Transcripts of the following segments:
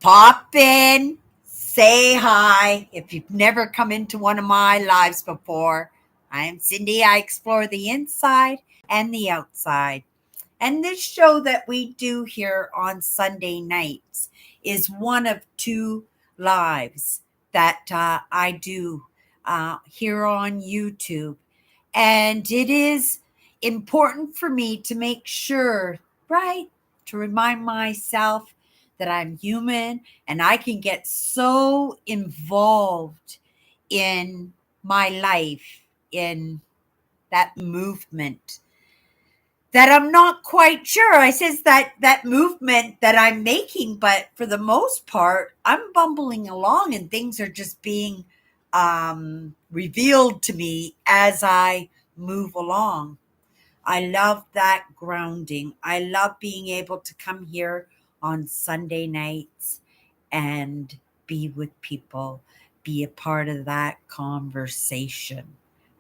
Pop in, say hi. If you've never come into one of my lives before, I am Cindy. I explore the inside and the outside. And this show that we do here on Sunday nights is one of two lives that I do here on YouTube. And it is important for me to make sure, right, to remind myself that I'm human and I can get so involved in my life, in that movement that I'm not quite sure. I says that movement that I'm making, but for the most part, I'm bumbling along and things are just being revealed to me as I move along. I love that grounding. I love being able to come here on Sunday nights and be with people, be a part of that conversation.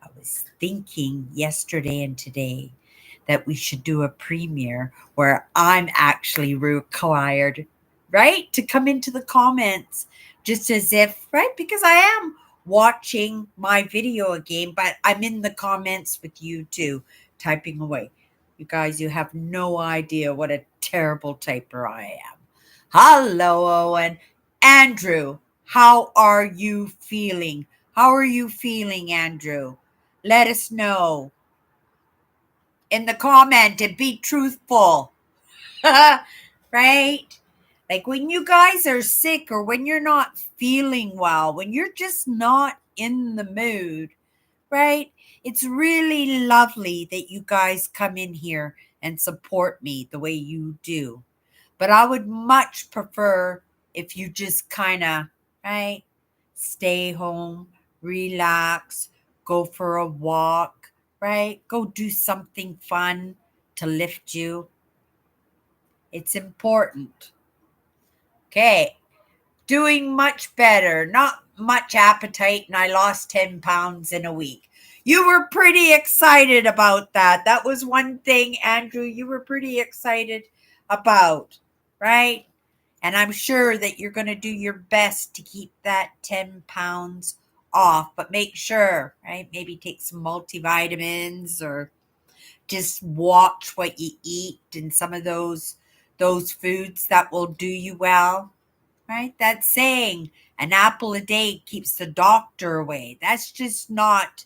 I was thinking yesterday and today that we should do a premiere where I'm actually required, right, to come into the comments just as if, right, because I am watching my video again, but I'm in the comments with you too, typing away. You guys, you have no idea what a terrible typer I am. Hello, Owen. Andrew, how are you feeling? How are you feeling, Andrew? Let us know in the comment and be truthful. Right? Like when you guys are sick or when you're not feeling well, when you're just not in the mood, right? It's really lovely that you guys come in here and support me the way you do. But I would much prefer if you just kind of, right, stay home, relax, go for a walk, right? Go do something fun to lift you. It's important. Okay. Doing much better, not much appetite, and I lost 10 pounds in a week. You were pretty excited about that. That was one thing, Andrew, you were pretty excited about, right? And I'm sure that you're going to do your best to keep that 10 pounds off, but make sure, right? Maybe take some multivitamins or just watch what you eat and some of those foods that will do you well. Right? That saying, an apple a day keeps the doctor away. That's just not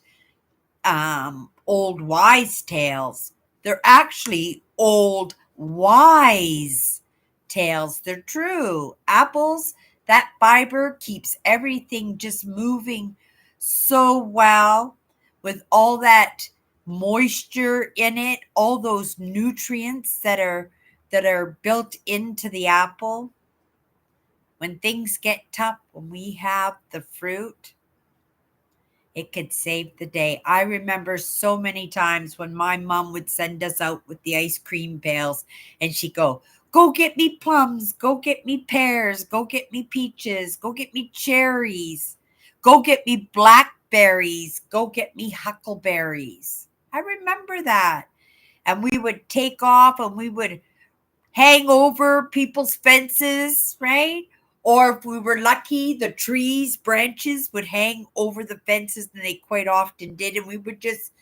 old wise tales. They're actually old wise tales. They're true. Apples, that fiber keeps everything just moving so well with all that moisture in it, all those nutrients that are built into the apple. When things get tough, when we have the fruit, it could save the day. I remember so many times when my mom would send us out with the ice cream pails and she'd go get me plums, go get me pears, go get me peaches, go get me cherries, go get me blackberries, go get me huckleberries. I remember that. And we would take off and we would hang over people's fences, right? Or if we were lucky, the trees, branches would hang over the fences, and they quite often did. And we would just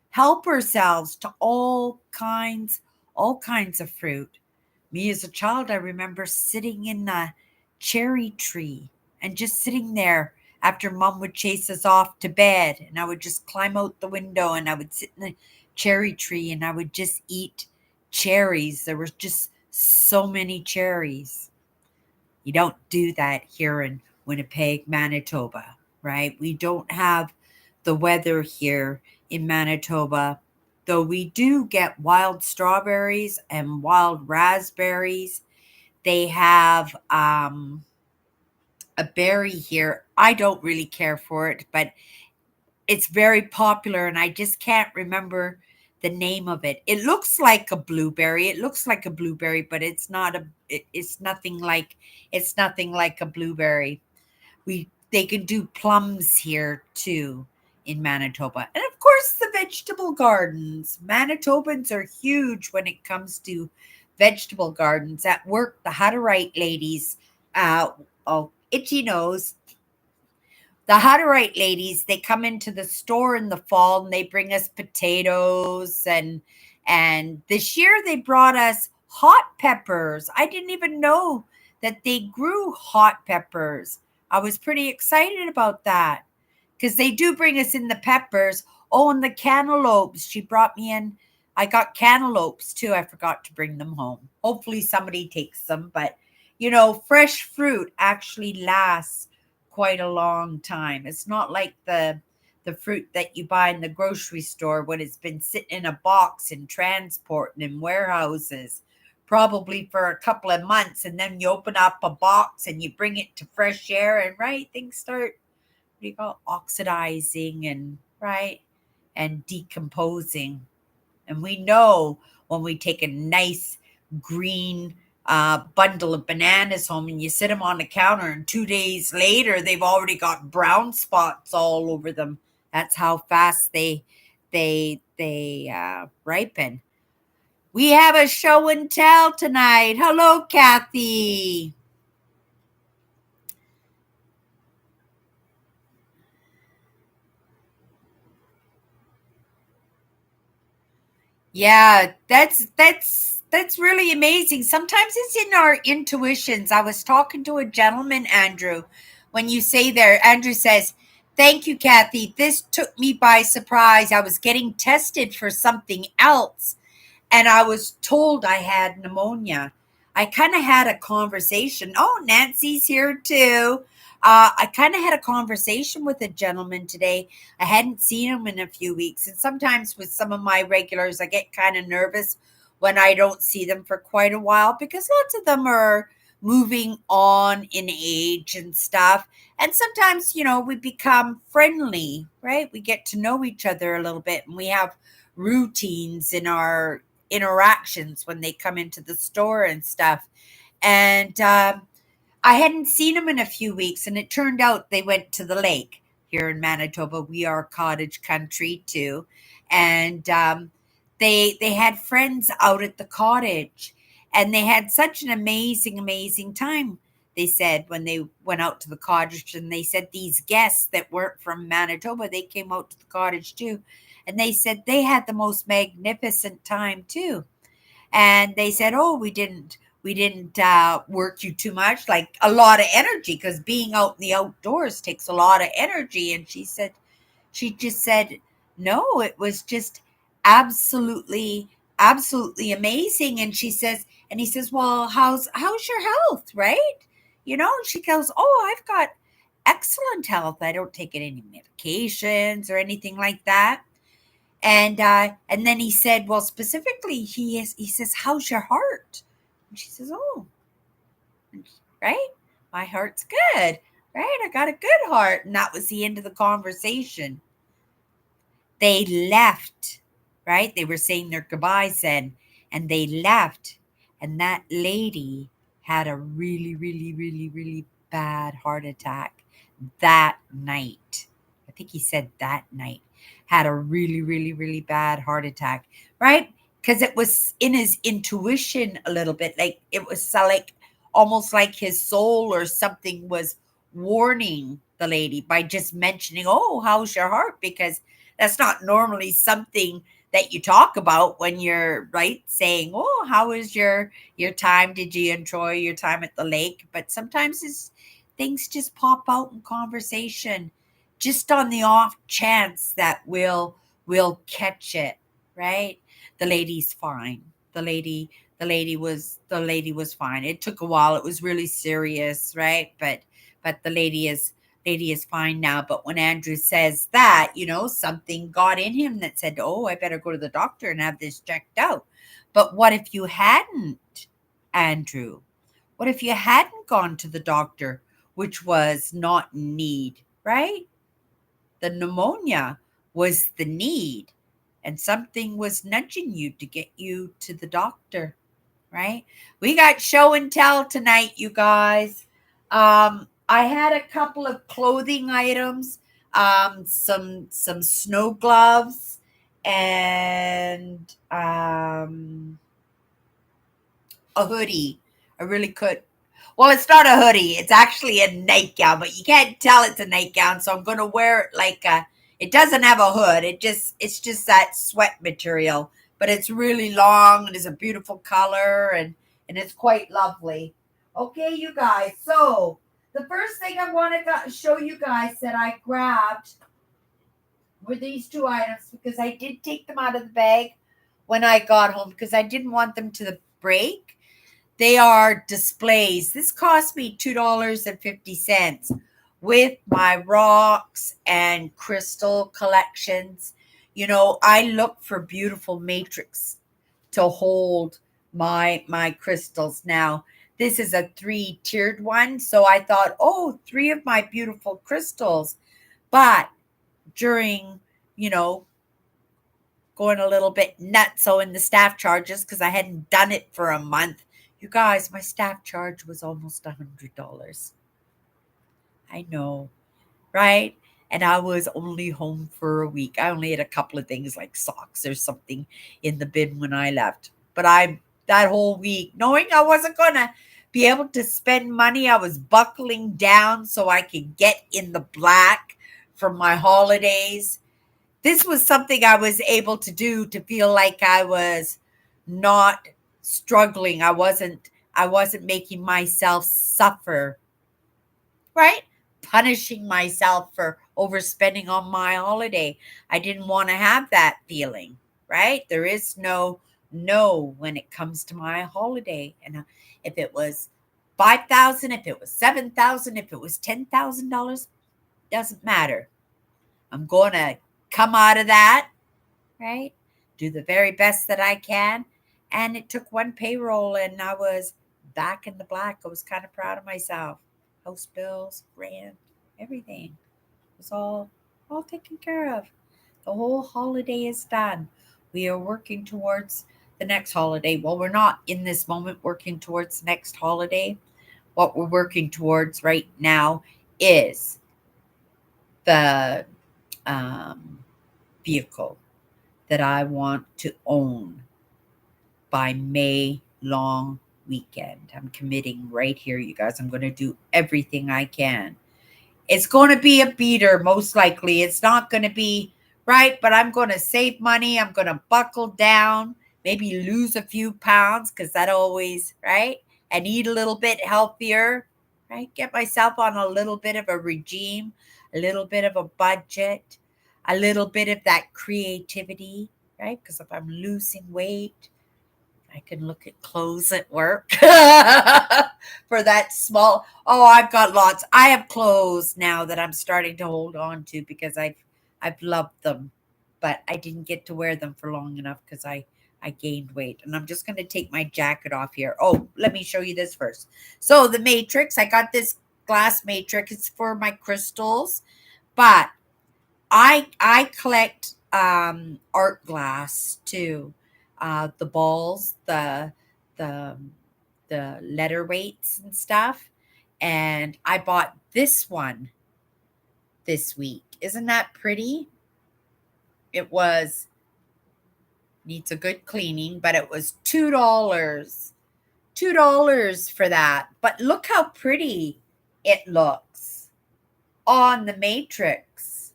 help ourselves to all kinds of fruit. Me as a child, I remember sitting in the cherry tree and just sitting there after mom would chase us off to bed. And I would just climb out the window and I would sit in the cherry tree and I would just eat cherries. There was just so many cherries. You don't do that here in Winnipeg, Manitoba, right? We don't have the weather here in Manitoba, though we do get wild strawberries and wild raspberries. They have a berry here. I don't really care for it, but it's very popular and I just can't remember the name of it. It looks like a blueberry. It looks like a blueberry, but it's nothing like a blueberry. They can do plums here too in Manitoba. And of course the vegetable gardens. Manitobans are huge when it comes to vegetable gardens. At work, the Hutterite ladies uh, oh, itchy nose. The Hutterite ladies, they come into the store in the fall and they bring us potatoes and this year they brought us hot peppers. I didn't even know that they grew hot peppers. I was pretty excited about that because they do bring us in the peppers. Oh, and the cantaloupes. She brought me in. I got cantaloupes too. I forgot to bring them home. Hopefully somebody takes them, but fresh fruit actually lasts quite a long time. It's not like the fruit that you buy in the grocery store when it's been sitting in a box in transport and in warehouses probably for a couple of months, and then you open up a box and you bring it to fresh air and things start oxidizing and and decomposing. And we know when we take a nice green bundle of bananas home and you sit them on the counter, and 2 days later they've already got brown spots all over them. That's how fast they ripen. We have a show and tell tonight. Hello, Kathy. Yeah, that's really amazing. Sometimes it's in our intuitions. I was talking to a gentleman, Andrew, when you say there, Andrew says, "Thank you, Kathy. This took me by surprise. I was getting tested for something else and I was told I had pneumonia." I kind of had a conversation. Oh, Nancy's here too. I kind of had a conversation with a gentleman today. I hadn't seen him in a few weeks. And sometimes with some of my regulars, I get kind of nervous when I don't see them for quite a while because lots of them are moving on in age and stuff. And sometimes, we become friendly, right? We get to know each other a little bit and we have routines in our interactions when they come into the store and stuff. And I hadn't seen them in a few weeks, and it turned out they went to the lake here in Manitoba. We are cottage country too, and they had friends out at the cottage, and they had such an amazing time. They said when they went out to the cottage, and they said these guests that weren't from Manitoba, they came out to the cottage too, and they said they had the most magnificent time too. And they said, "Oh, we didn't work you too much, like a lot of energy, because being out in the outdoors takes a lot of energy." And she just said, "No, it was just absolutely amazing." And he says, "Well, how's your health, right?" And she goes, "Oh, I've got excellent health. I don't take any medications or anything like that." And then he said, "Well, specifically, he says, how's your heart?" And she says, "Oh, right, my heart's good, right? I got a good heart." And that was the end of the conversation. They left, right? They were saying their goodbyes then, and they left. And that lady had a really bad heart attack that night. I think he said that night. Had a really bad heart attack, right? Because it was in his intuition a little bit. Like it was like almost like his soul or something was warning the lady by just mentioning, "Oh, how's your heart?" Because that's not normally something that you talk about when you're saying, "Oh, how was your time? Did you enjoy your time at the lake?" But sometimes things just pop out in conversation, just on the off chance that we'll catch it, right? The lady's fine. The lady was fine. It took a while. It was really serious, right? But the lady is fine now. But when Andrew says that, something got in him that said, "Oh, I better go to the doctor and have this checked out." But what if you hadn't, Andrew? What if you hadn't gone to the doctor, which was not need, right? The pneumonia was the need, and something was nudging you to get you to the doctor, right? We got show and tell tonight, you guys. I had a couple of clothing items, some snow gloves, and a hoodie. I really could. Well, it's not a hoodie. It's actually a nightgown, but you can't tell it's a nightgown. So I'm going to wear it like a, it doesn't have a hood. It's just that sweat material, but it's really long and it's a beautiful color and it's quite lovely. Okay, you guys. So the first thing I want to show you guys that I grabbed were these two items because I did take them out of the bag when I got home because I didn't want them to break. They are displays. This cost me $2.50 with my rocks and crystal collections. You know, I look for beautiful matrix to hold my crystals. Now, this is a 3-tiered one, so I thought, oh, 3 of my beautiful crystals. But during, you know, going a little bit nuts so in the staff charges because I hadn't done it for a month. You guys, my staff charge was almost $100. I know, right? And I was only home for a week. I only had a couple of things like socks or something in the bin when I left. But I, that whole week, knowing I wasn't going to be able to spend money, I was buckling down so I could get in the black for my holidays. This was something I was able to do to feel like I was not struggling. I wasn't making myself suffer, right? Punishing myself for overspending on my holiday. I didn't want to have that feeling, right? There is no when it comes to my holiday. And if it was 5,000, if it was 7,000, if it was $10,000, doesn't matter. I'm going to come out of that, right? Do the very best that I can. And it took one payroll and I was back in the black. I was kind of proud of myself. House bills, rent, everything was all taken care of. The whole holiday is done. We are working towards the next holiday. Well, we're not in this moment working towards the next holiday. What we're working towards right now is the um, vehicle that I want to own by May long weekend. I'm committing right here, you guys. I'm going to do everything I can. It's going to be a beater, most likely. It's not going to be right, but I'm going to save money. I'm going to buckle down, maybe lose a few pounds because that always, right? And eat a little bit healthier, right? Get myself on a little bit of a regime, a little bit of a budget, a little bit of that creativity, right? Because if I'm losing weight, I can look at clothes at work for that small. Oh, I've got lots. I have clothes now that I'm starting to hold on to because I've loved them, but I didn't get to wear them for long enough because I gained weight. And I'm just going to take my jacket off here. Oh, let me show you this first. So the matrix, I got this glass matrix. It's for my crystals, but I collect art glass too. The balls, the the letter weights and stuff. And I bought this one this week. Isn't that pretty? It was needs a good cleaning, but it was $2. $2 for that. But look how pretty it looks on the matrix.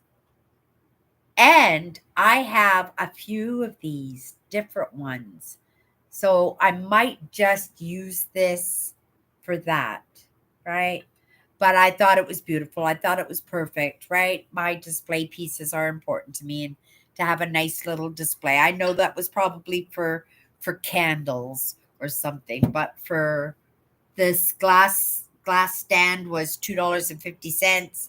And I have a few of these different ones. So I might just use this for that, right? But I thought it was beautiful. I thought it was perfect, right? My display pieces are important to me and to have a nice little display. I know that was probably for candles or something, but for this glass stand was $2.50.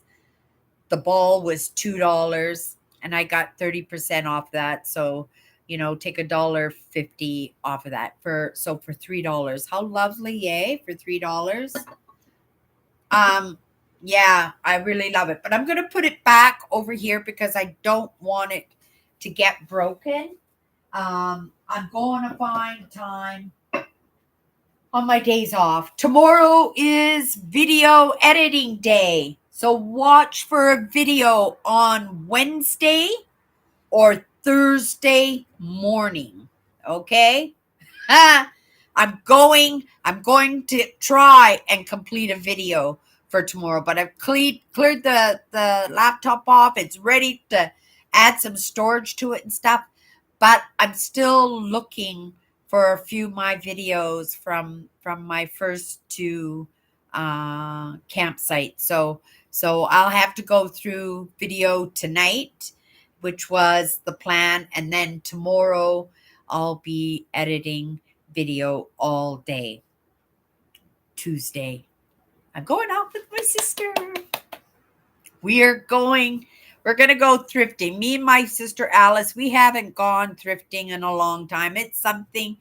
The ball was $2 and I got 30% off that. So, take $1.50 off of that for $3. How lovely, yay, for $3. Um, yeah, I really love it. But I'm gonna put it back over here because I don't want it to get broken. I'm going to find time on my days off. Tomorrow is video editing day. So watch for a video on Wednesday or Thursday morning. Okay? I I'm going to try and complete a video for tomorrow, but I've cleared the laptop off. It's ready to add some storage to it and stuff. But I'm still looking for a few of my videos from my first two campsites. So I'll have to go through video tonight, which was the plan, and then tomorrow I'll be editing video all day. Tuesday, I'm going out with my sister. We're going to go thrifting. Me and my sister Alice, we haven't gone thrifting in a long time. It's something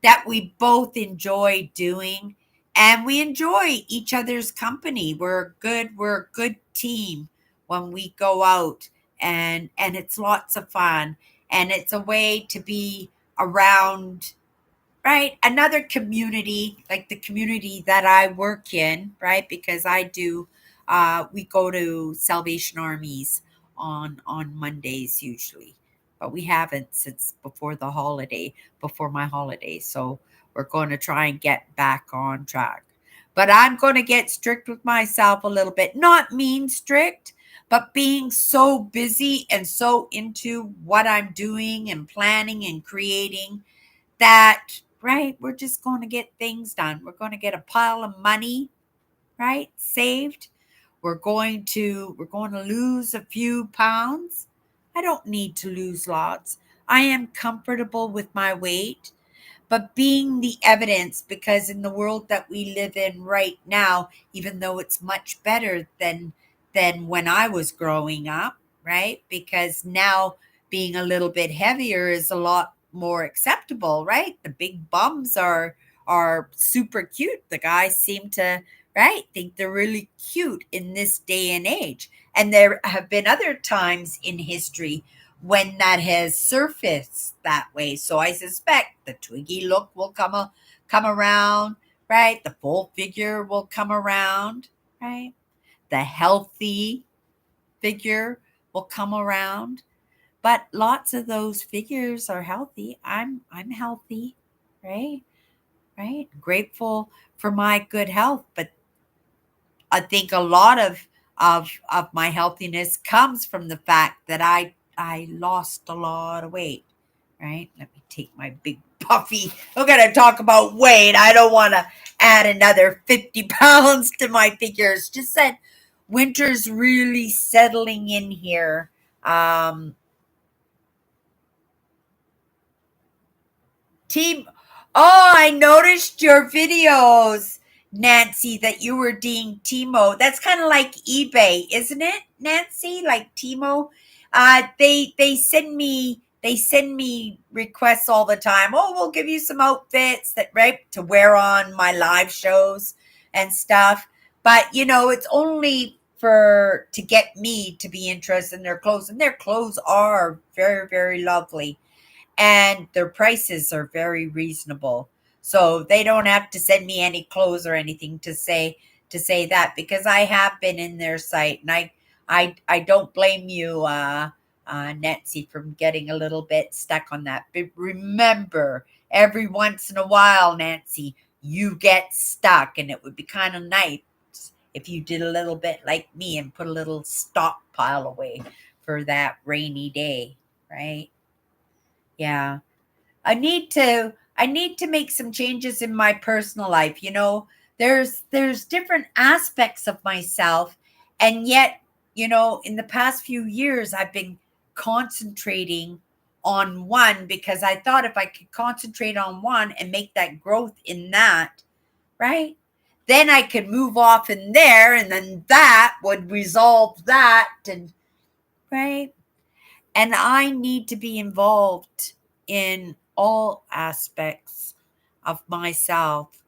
that we both enjoy doing, and we enjoy each other's company. We're a good team when we go out, and it's lots of fun, and it's a way to be around, right, another community, like the community that I work in, right, because I do we go to Salvation Armies on Mondays usually, but we haven't since before my holiday. So we're going to try and get back on track. But I'm going to get strict with myself a little bit, not mean strict, but being so busy and so into what I'm doing and planning and creating that, right, we're just going to get things done. We're going to get a pile of money, right, saved. We're going to lose a few pounds. I don't need to lose lots. I am comfortable with my weight, but being the evidence, because in the world that we live in right now, even though it's much better than when I was growing up, right? Because now being a little bit heavier is a lot more acceptable, right? The big bums are super cute. The guys seem to, right, think they're really cute in this day and age. And there have been other times in history when that has surfaced that way. So I suspect the twiggy look will come around, right? The full figure will come around, right? The healthy figure will come around. But lots of those figures are healthy. I'm healthy, right? Right? Grateful for my good health, but I think a lot of my healthiness comes from the fact that I lost a lot of weight, right? Let me take my big puffy. We're gonna talk about weight. I don't want to add another 50 pounds to my figures. Just said winter's really settling in here. Team, oh, I noticed your videos, Nancy, that you were doing Timo. That's kind of like eBay, isn't it, Nancy? Like Timo. They send me requests all the time. Oh, we'll give you some outfits that, right, to wear on my live shows and stuff. But it's only for to get me to be interested in their clothes, and their clothes are very, very lovely, and their prices are very reasonable. So they don't have to send me any clothes or anything to say that, because I have been in their site, and I don't blame you, Nancy, from getting a little bit stuck on that. But remember, every once in a while, Nancy, you get stuck, and it would be kind of nice if you did a little bit like me and put a little stockpile away for that rainy day, right? Yeah. I need to make some changes in my personal life. There's different aspects of myself, and yet, in the past few years I've been concentrating on one, because I thought if I could concentrate on one and make that growth in that, right? Then I could move off in there, and then that would resolve that, and right? And I need to be involved in all aspects of myself,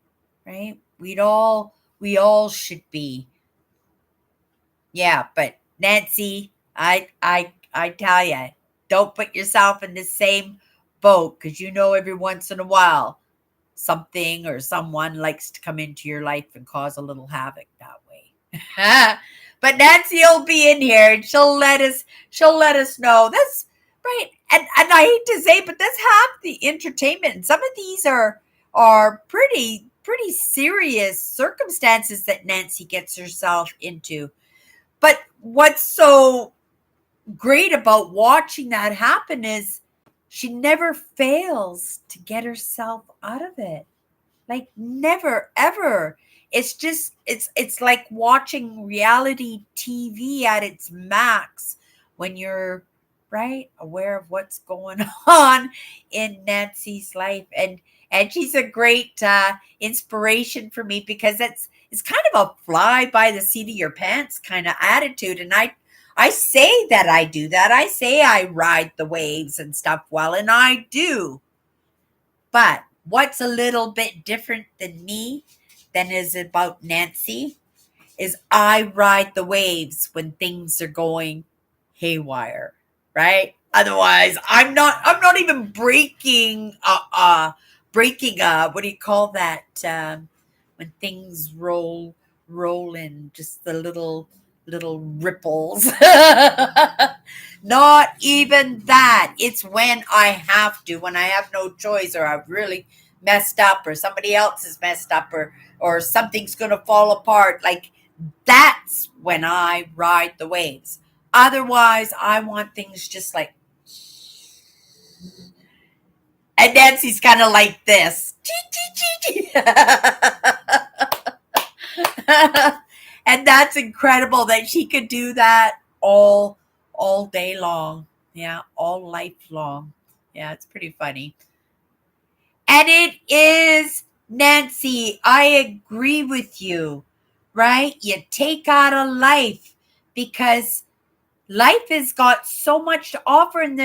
right? We all should be. Yeah, but Nancy, I tell you, don't put yourself in the same boat, because every once in a while something or someone likes to come into your life and cause a little havoc that way. But Nancy will be in here, and she'll let us know. That's right. And I hate to say, but that's half the entertainment. And some of these are are pretty serious circumstances that Nancy gets herself into. But what's so great about watching that happen is she never fails to get herself out of it. Like never ever. It's just it's like watching reality TV at its max when you're right aware of what's going on in Nancy's life. And she's a great inspiration for me because it's kind of a fly by the seat of your pants kind of attitude. And I say that I do that. I say I ride the waves and stuff well, and I do. But what's a little bit different than me than is about Nancy is I ride the waves when things are going haywire, right? Otherwise, I'm not even breaking what do you call that? When things roll in just the little ripples. Not even that. It's when I have to, when I have no choice, or I've really messed up, or somebody else has messed up, or something's gonna fall apart. Like that's when I ride the waves. Otherwise, I want things just like, and Nancy's kind of like this. And that's incredible that she could do that all day long. Yeah, all life long. Yeah, it's pretty funny. And it is, Nancy, I agree with you, right? You take out a life because life has got so much to offer, and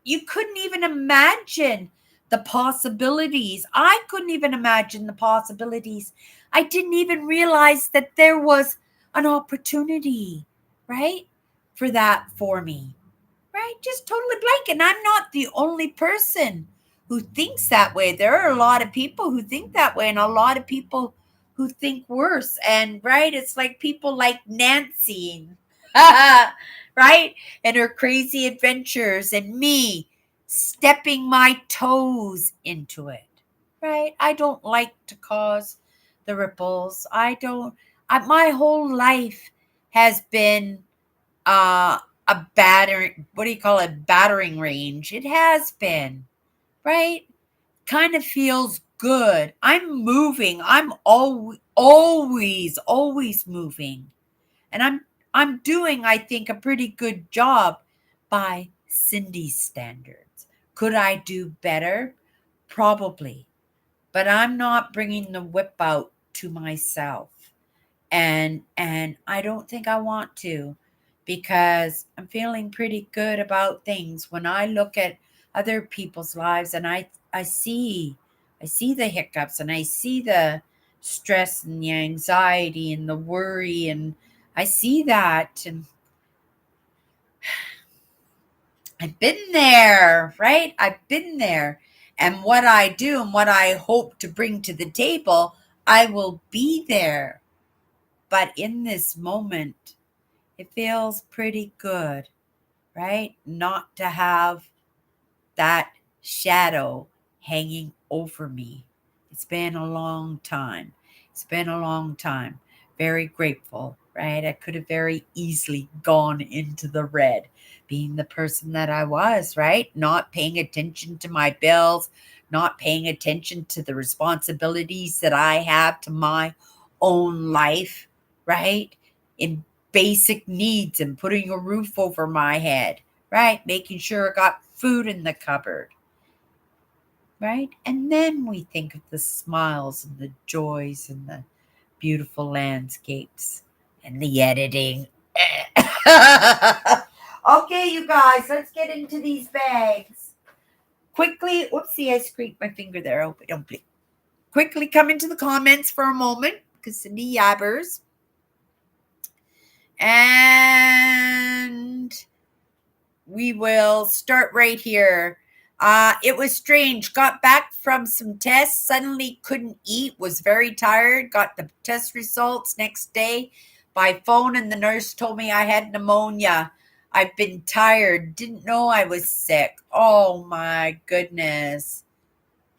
you couldn't even imagine the possibilities. I couldn't even imagine the possibilities. I didn't even realize that there was an opportunity, right? For that for me, right? Just totally blank. And I'm not the only person who thinks that way. There are a lot of people who think that way, and a lot of people who think worse. And right, it's like people like Nancy, right? And her crazy adventures, and me stepping my toes into it, right? I don't like to cause the ripples. My whole life has been a battering, what do you call it? Battering range. It has been, right? Kind of feels good. I'm moving. I'm always moving. And I'm doing, I think, a pretty good job by Cindy's standards. Could I do better? Probably. But I'm not bringing the whip out to myself. And I don't think I want to, because I'm feeling pretty good about things when I look at other people's lives, and I see the hiccups, and I see the stress and the anxiety and the worry, and I see that, and I've been there, right? I've been there. And what I do and what I hope to bring to the table, I will be there. But in this moment, it feels pretty good, right? Not to have that shadow hanging over me. It's been a long time. It's been a long time. Very grateful, right? I could have very easily gone into the red, being the person that I was, right? Not paying attention to my bills, not paying attention to the responsibilities that I have to my own life, right? In basic needs and putting a roof over my head, right? Making sure I got food in the cupboard, right? And then we think of the smiles and the joys and the beautiful landscapes and the editing. Okay, you guys, let's get into these bags. Quickly, whoopsie, I scraped my finger there. I hope I don't bleed. Quickly come into the comments for a moment because Cindy yabbers. And we will start right here. It was strange. Got back from some tests, suddenly couldn't eat, was very tired. Got the test results next day by phone, and the nurse told me I had pneumonia. I've been tired, didn't know I was sick. Oh my goodness.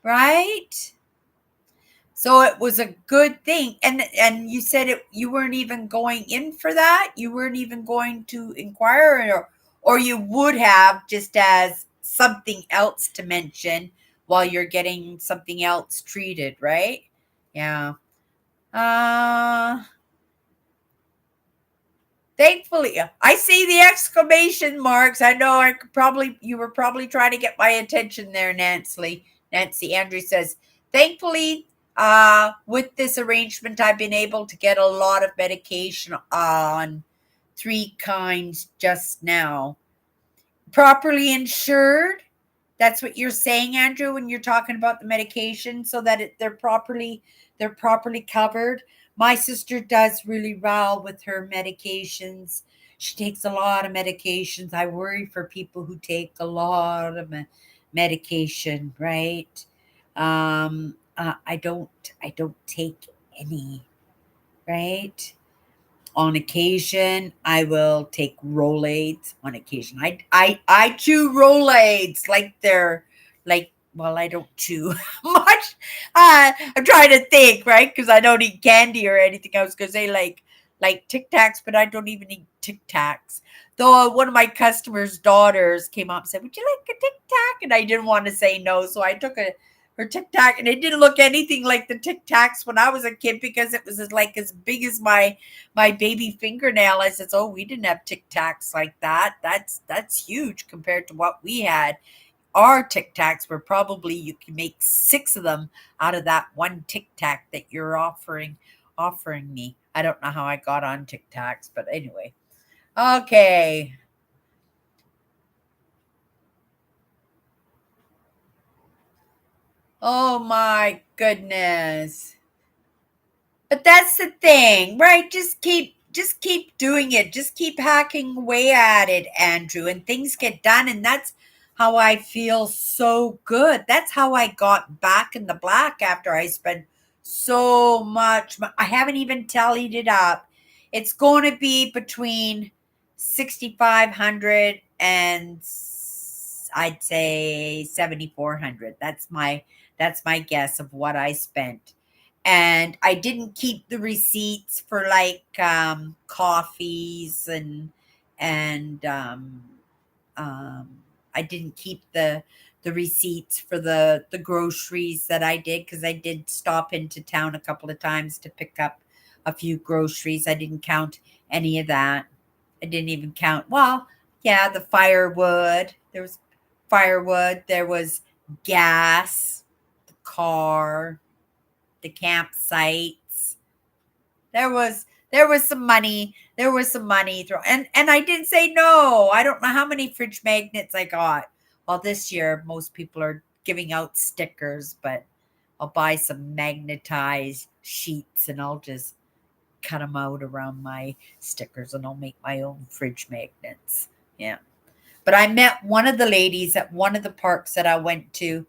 right? So it was a good thing. And you said you weren't even going in for that? You weren't even going to inquire, or you would have, just as something else to mention while you're getting something else treated, right? Yeah. Uh Thankfully, I see the exclamation marks. I know you were probably trying to get my attention there, Nancy. Nancy Andrew says, thankfully, with this arrangement, I've been able to get a lot of medication on three kinds just now. Properly insured. That's what you're saying, Andrew, when you're talking about the medication, so that they're properly covered. My sister does really well with her medications. She takes a lot of medications. I worry for people who take a lot of medication, right? I don't take any, right? On occasion, I will take Rolaids. On occasion, I chew Rolaids like they're like. Well, I don't chew much. I'm trying to think, right? Because I don't eat candy or anything. I was gonna say like Tic Tacs, but I don't even eat Tic Tacs. Though one of my customers' daughters came up and said, "Would you like a Tic Tac?" And I didn't want to say no, so I took her Tic Tac, and it didn't look anything like the Tic Tacs when I was a kid because it was like as big as my baby fingernail. I says, "Oh, we didn't have Tic Tacs like that. That's huge compared to what we had. Our Tic Tacs were probably you can make six of them out of that one Tic Tac that you're offering me. I don't know how I got on Tic Tacs, but anyway. Okay. Oh my goodness. But that's the thing, right? Just keep doing it. Just keep hacking away at it, Andrew, and things get done, and that's how I feel so good. That's how I got back in the black after I spent so much I haven't even tallied it up. It's going to be between 6,500 and I'd say 7,400. That's my guess of what I spent. And I didn't keep the receipts for like coffees and um, I didn't keep the receipts for the groceries that I did because I did stop into town a couple of times to pick up a few groceries. I didn't count any of that. I didn't even count. Well, yeah, the firewood. There was firewood. There was gas, the car, the campsites. There was some money. There was some money thrown, and I didn't say no. I don't know how many fridge magnets I got. Well, this year most people are giving out stickers, but I'll buy some magnetized sheets and I'll just cut them out around my stickers and I'll make my own fridge magnets. Yeah. But I met one of the ladies at one of the parks that I went to,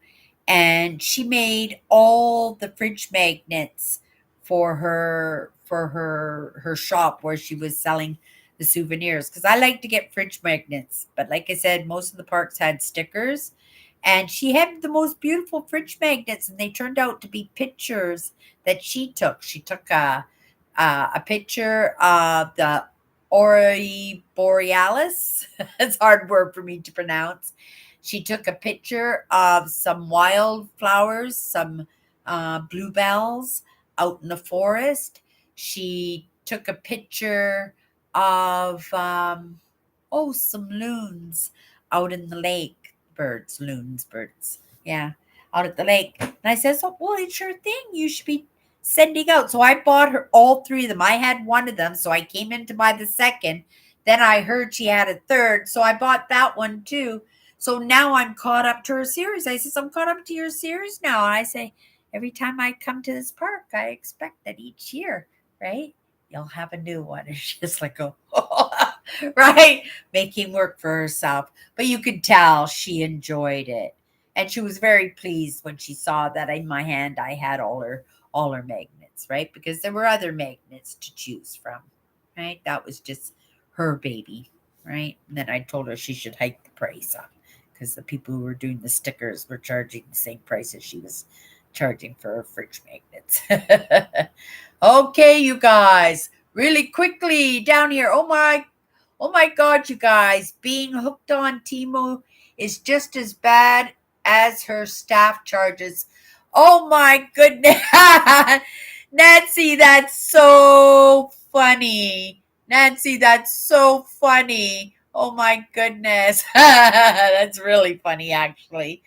and she made all the fridge magnets for her shop where she was selling the souvenirs. Because I like to get fridge magnets, but like I said, most of the parks had stickers, and she had the most beautiful fridge magnets, and they turned out to be pictures that she took. She took a picture of the Ori Borealis. It's a hard word for me to pronounce. She took a picture of some wildflowers, some bluebells out in the forest. She took a picture of some loons out in the lake. Birds. Yeah, out at the lake. And I says, "Oh, well, it's your thing. You should be sending out." So I bought her all three of them. I had one of them, so I came in to buy the second. Then I heard she had a third, so I bought that one too. So now I'm caught up to her series. I says, "I'm caught up to your series now." And I say, every time I come to this park, I expect that each year, right? You'll have a new one. And she's just like, oh, right? Making work for herself. But you could tell she enjoyed it. And she was very pleased when she saw that in my hand I had all her magnets, right? Because there were other magnets to choose from, right? That was just her baby, right? And then I told her she should hike the price up because the people who were doing the stickers were charging the same price as she was charging for her fridge magnets. Okay, you guys, really quickly down here. Oh my God, you guys, being hooked on Timo is just as bad as her staff charges. Oh my goodness. Nancy, that's so funny. Nancy, that's so funny. Oh my goodness. That's really funny, actually.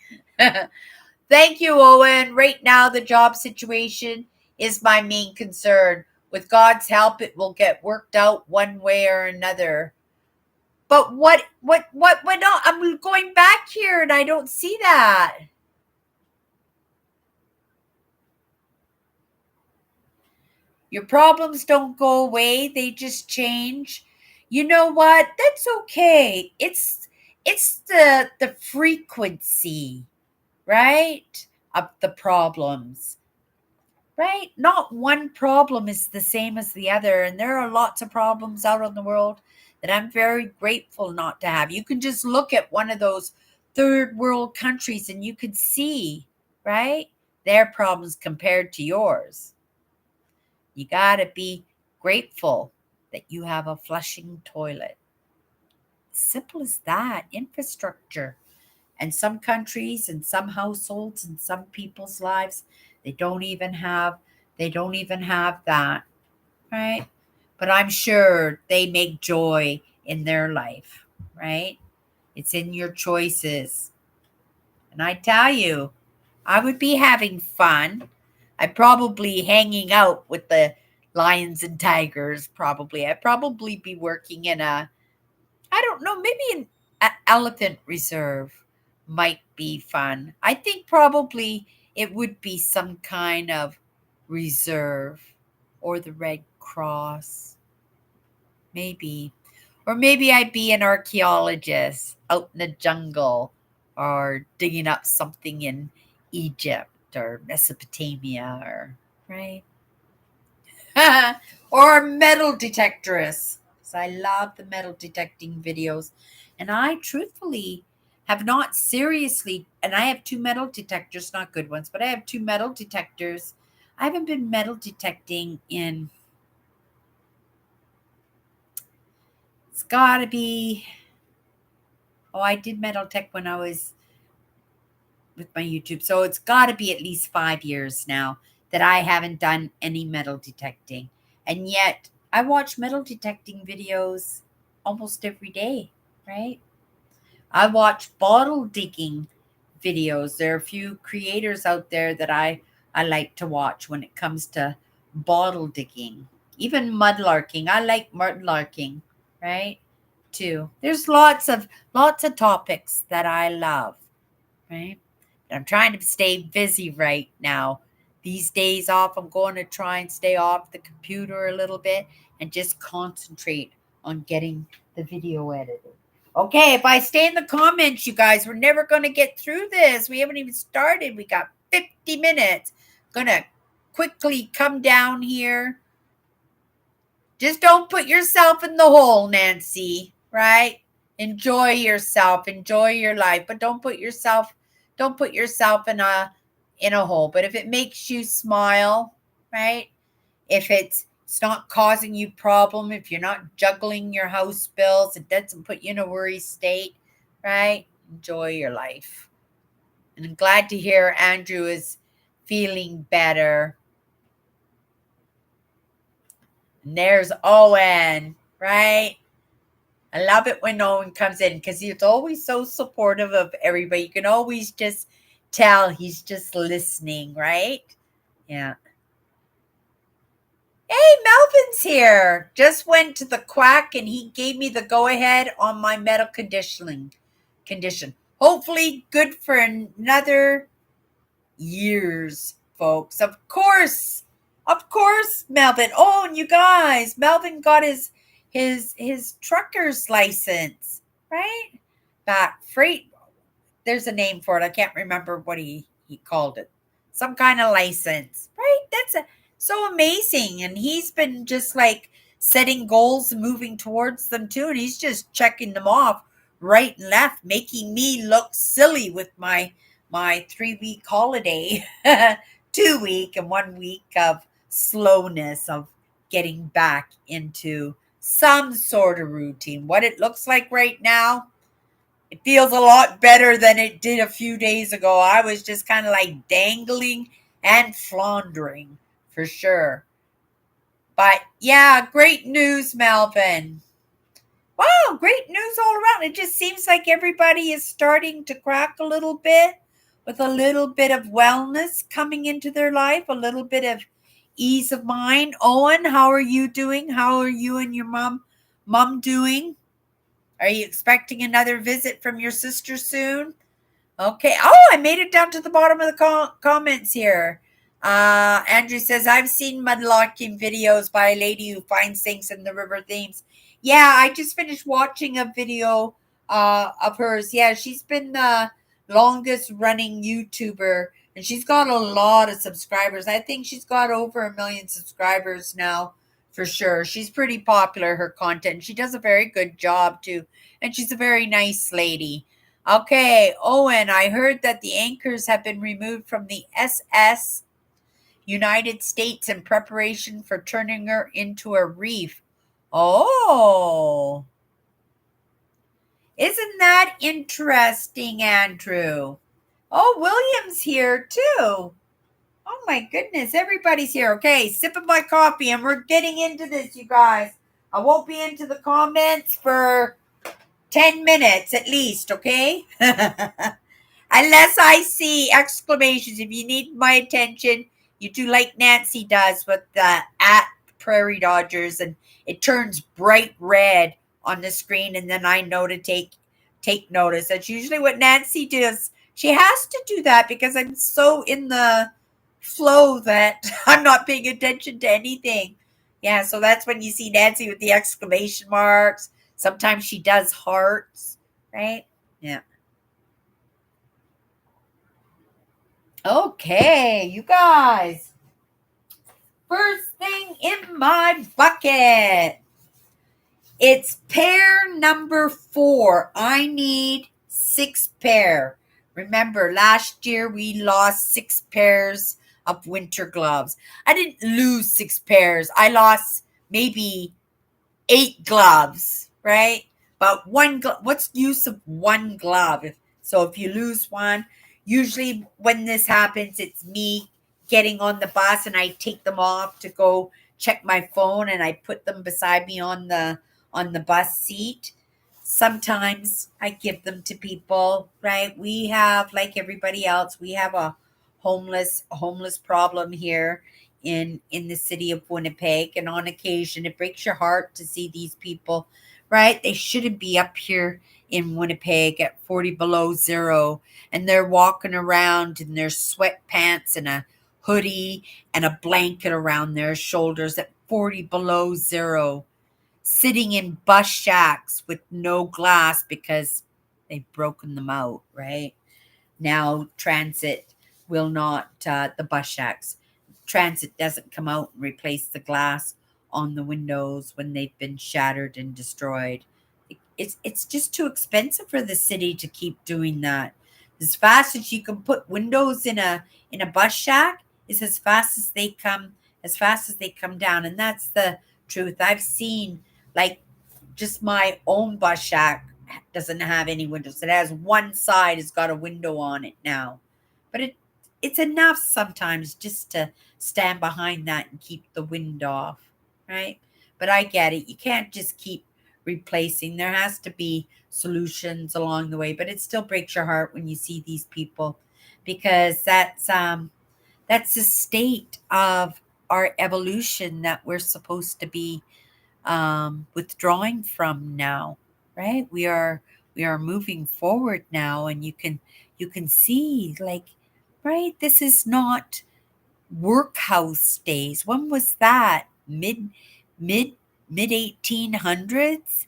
Thank you, Owen. Right now, the job situation is my main concern. With God's help, it will get worked out one way or another. But what went on? I'm going back here and I don't see that. Your problems don't go away, they just change. You know what? That's okay. It's the frequency, right? Of the problems. Right? Not one problem is the same as the other. And there are lots of problems out in the world that I'm very grateful not to have. You can just look at one of those third world countries and you could see, right? Their problems compared to yours. You got to be grateful that you have a flushing toilet. Simple as that. Infrastructure. And some countries and some households and some people's lives, they don't even have that, right? But I'm sure they make joy in their life, right? It's in your choices. And I tell you, I would be having fun. I'd probably hanging out with the lions and tigers, probably. I'd probably be working in I don't know, maybe an elephant reserve might be fun. I think probably it would be some kind of reserve or the Red Cross, maybe. Or maybe I'd be an archaeologist out in the jungle or digging up something in Egypt or Mesopotamia or, right? Or metal detectorist. So I love the metal detecting videos. And I truthfully have not seriously, and I have two metal detectors, not good ones, but I have two metal detectors. I haven't been metal detecting in, it's got to be, oh, I did metal tech when I was with my YouTube. So it's got to be at least 5 years now that I haven't done any metal detecting. And yet I watch metal detecting videos almost every day, right? I watch bottle digging videos. There are a few creators out there that I like to watch when it comes to bottle digging. Even mudlarking. I like mudlarking, right? Too. There's lots of topics that I love, right? I'm trying to stay busy right now. These days off, I'm going to try and stay off the computer a little bit and just concentrate on getting the video edited. Okay, if I stay in the comments, you guys, we're never going to get through this. We haven't even started. We got 50 minutes. Going to quickly come down here. Just don't put yourself in the hole, Nancy, right? Enjoy yourself, enjoy your life, but don't put yourself in a hole. But if it makes you smile, right? If it's not causing you problem, if you're not juggling your house bills, it doesn't put you in a worry state, right? Enjoy your life. And I'm glad to hear Andrew is feeling better. And there's Owen, right? I love it when Owen comes in because he's always so supportive of everybody. You can always just tell he's just listening, right? Yeah. Hey, Melvin's here. Just went to the quack and he gave me the go-ahead on my medical condition. Hopefully good for another years, folks. Of course, Melvin. Oh, and you guys, Melvin got his trucker's license, right? Back freight. There's a name for it. I can't remember what he called it. Some kind of license, right? So amazing. And he's been just like setting goals and moving towards them too. And he's just checking them off right and left, making me look silly with my 3 week holiday, 2 week and 1 week of slowness of getting back into some sort of routine. What it looks like right now, it feels a lot better than it did a few days ago. I was just kind of like dangling and floundering for sure. But yeah, great news, Melvin. Wow, great news all around. It just seems like everybody is starting to crack a little bit with a little bit of wellness coming into their life, a little bit of ease of mind. Owen, how are you doing? How are you and your mom doing? Are you expecting another visit from your sister soon? Okay. Oh, I made it down to the bottom of the comments here. Andrew says, I've seen mudlarking videos by a lady who finds things in the river themes. Yeah, I just finished watching a video of hers. Yeah, she's been the longest running YouTuber, and she's got a lot of subscribers. I think she's got over 1 million subscribers now for sure. She's pretty popular, her content. She does a very good job too, and she's a very nice lady. Okay, Owen, I heard that the anchors have been removed from the SS United States in preparation for turning her into a reef. Oh, isn't that interesting, Andrew? Oh, William's here too. Oh my goodness, everybody's here. Okay, sipping my coffee, and we're getting into this, you guys. I won't be into the comments for 10 minutes at least, okay? Unless I see exclamations. If you need my attention, you do like Nancy does with the at PrairieDodgers, and it turns bright red on the screen, and then I know to take notice. That's usually what Nancy does. She has to do that because I'm so in the flow that I'm not paying attention to anything. Yeah, so that's when you see Nancy with the exclamation marks. Sometimes she does hearts, right? Yeah. Okay, you guys. First thing in my bucket. It's pair number 4. I need 6 pair. Remember, last year we lost 6 pairs of winter gloves. I didn't lose 6 pairs. I lost maybe 8 gloves, right? But what's the use of one glove? So if you lose one, usually when this happens, it's me getting on the bus and I take them off to go check my phone, and I put them beside me on the bus seat. Sometimes I give them to people, right? We have, like everybody else, we have a homeless problem here in the city of Winnipeg, and on occasion it breaks your heart to see these people, right? They shouldn't be up here in Winnipeg at 40 below zero, and they're walking around in their sweatpants and a hoodie and a blanket around their shoulders at 40 below zero, sitting in bus shacks with no glass because they've broken them out, right? Now transit will not, the bus shacks, transit doesn't come out and replace the glass on the windows when they've been shattered and destroyed. It's just too expensive for the city to keep doing that. As fast as you can put windows in a bus shack is as fast as they come down, and that's the truth. I've seen, like, just my own bus shack doesn't have any windows. It has one side has got a window on it now. But it's enough sometimes just to stand behind that and keep the wind off, right? But I get it. You can't just keep replacing. There has to be solutions along the way, but it still breaks your heart when you see these people, because that's the state of our evolution that we're supposed to be withdrawing from now, right? We are moving forward now, and you can see, like, right, this is not workhouse days. When was that? Mid mid 1800s,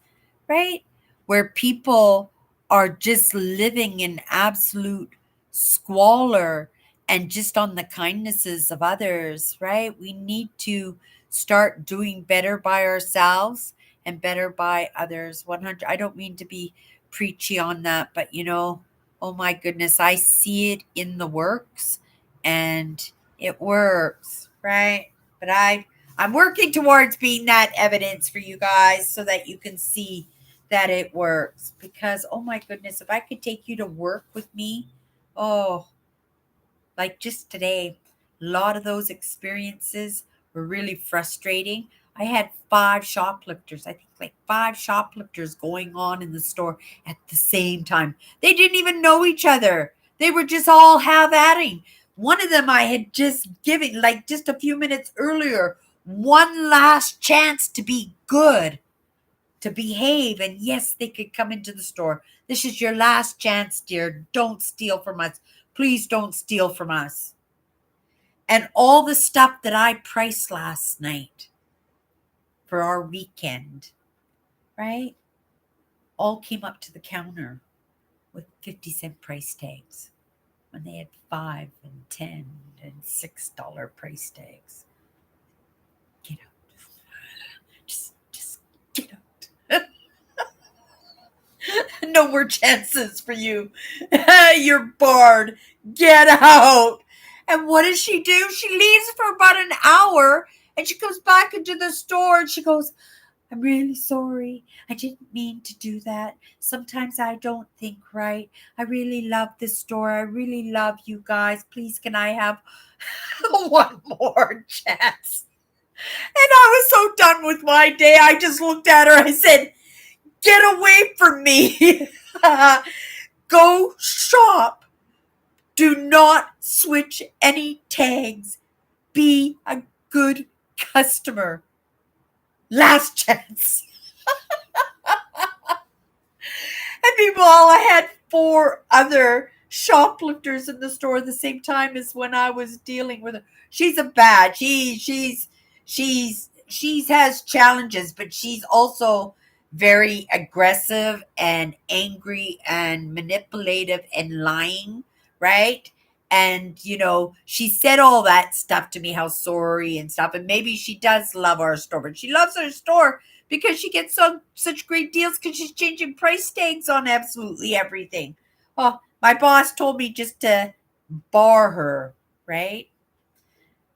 right? Where people are just living in absolute squalor and just on the kindnesses of others, right? We need to start doing better by ourselves and better by others. 100. I don't mean to be preachy on that, but oh my goodness, I see it in the works and it works, right? But I'm working towards being that evidence for you guys so that you can see that it works. Because oh my goodness, if I could take you to work with me, oh, like just today, a lot of those experiences were really frustrating. I had five shoplifters, I think like five shoplifters going on in the store at the same time. They didn't even know each other. They were just all have adding. One of them I had just given, like just a few minutes earlier, one last chance to be good, to behave, and yes, they could come into the store. This is your last chance, dear. Don't steal from us. Please don't steal from us. And all the stuff that I priced last night for our weekend, right? All came up to the counter with 50-cent price tags when they had 5 and 10 and $6 price tags. Get out. Just get out. No more chances for you. You're barred. Get out. And what does she do? She leaves for about an hour and she comes back into the store and she goes, I'm really sorry. I didn't mean to do that. Sometimes I don't think right. I really love this store. I really love you guys. Please, can I have one more chance? And I was so done with my day. I just looked at her. I said, get away from me. Go shop. Do not switch any tags. Be a good customer. Last chance. And meanwhile, I had 4 other shoplifters in the store at the same time as when I was dealing with her. She's a bad. She's has challenges, but she's also very aggressive and angry and manipulative and lying, right? And she said all that stuff to me, how sorry and stuff. And maybe she does love our store, but she loves our store because she gets such great deals because she's changing price tags on absolutely everything. Oh, my boss told me just to bar her, right?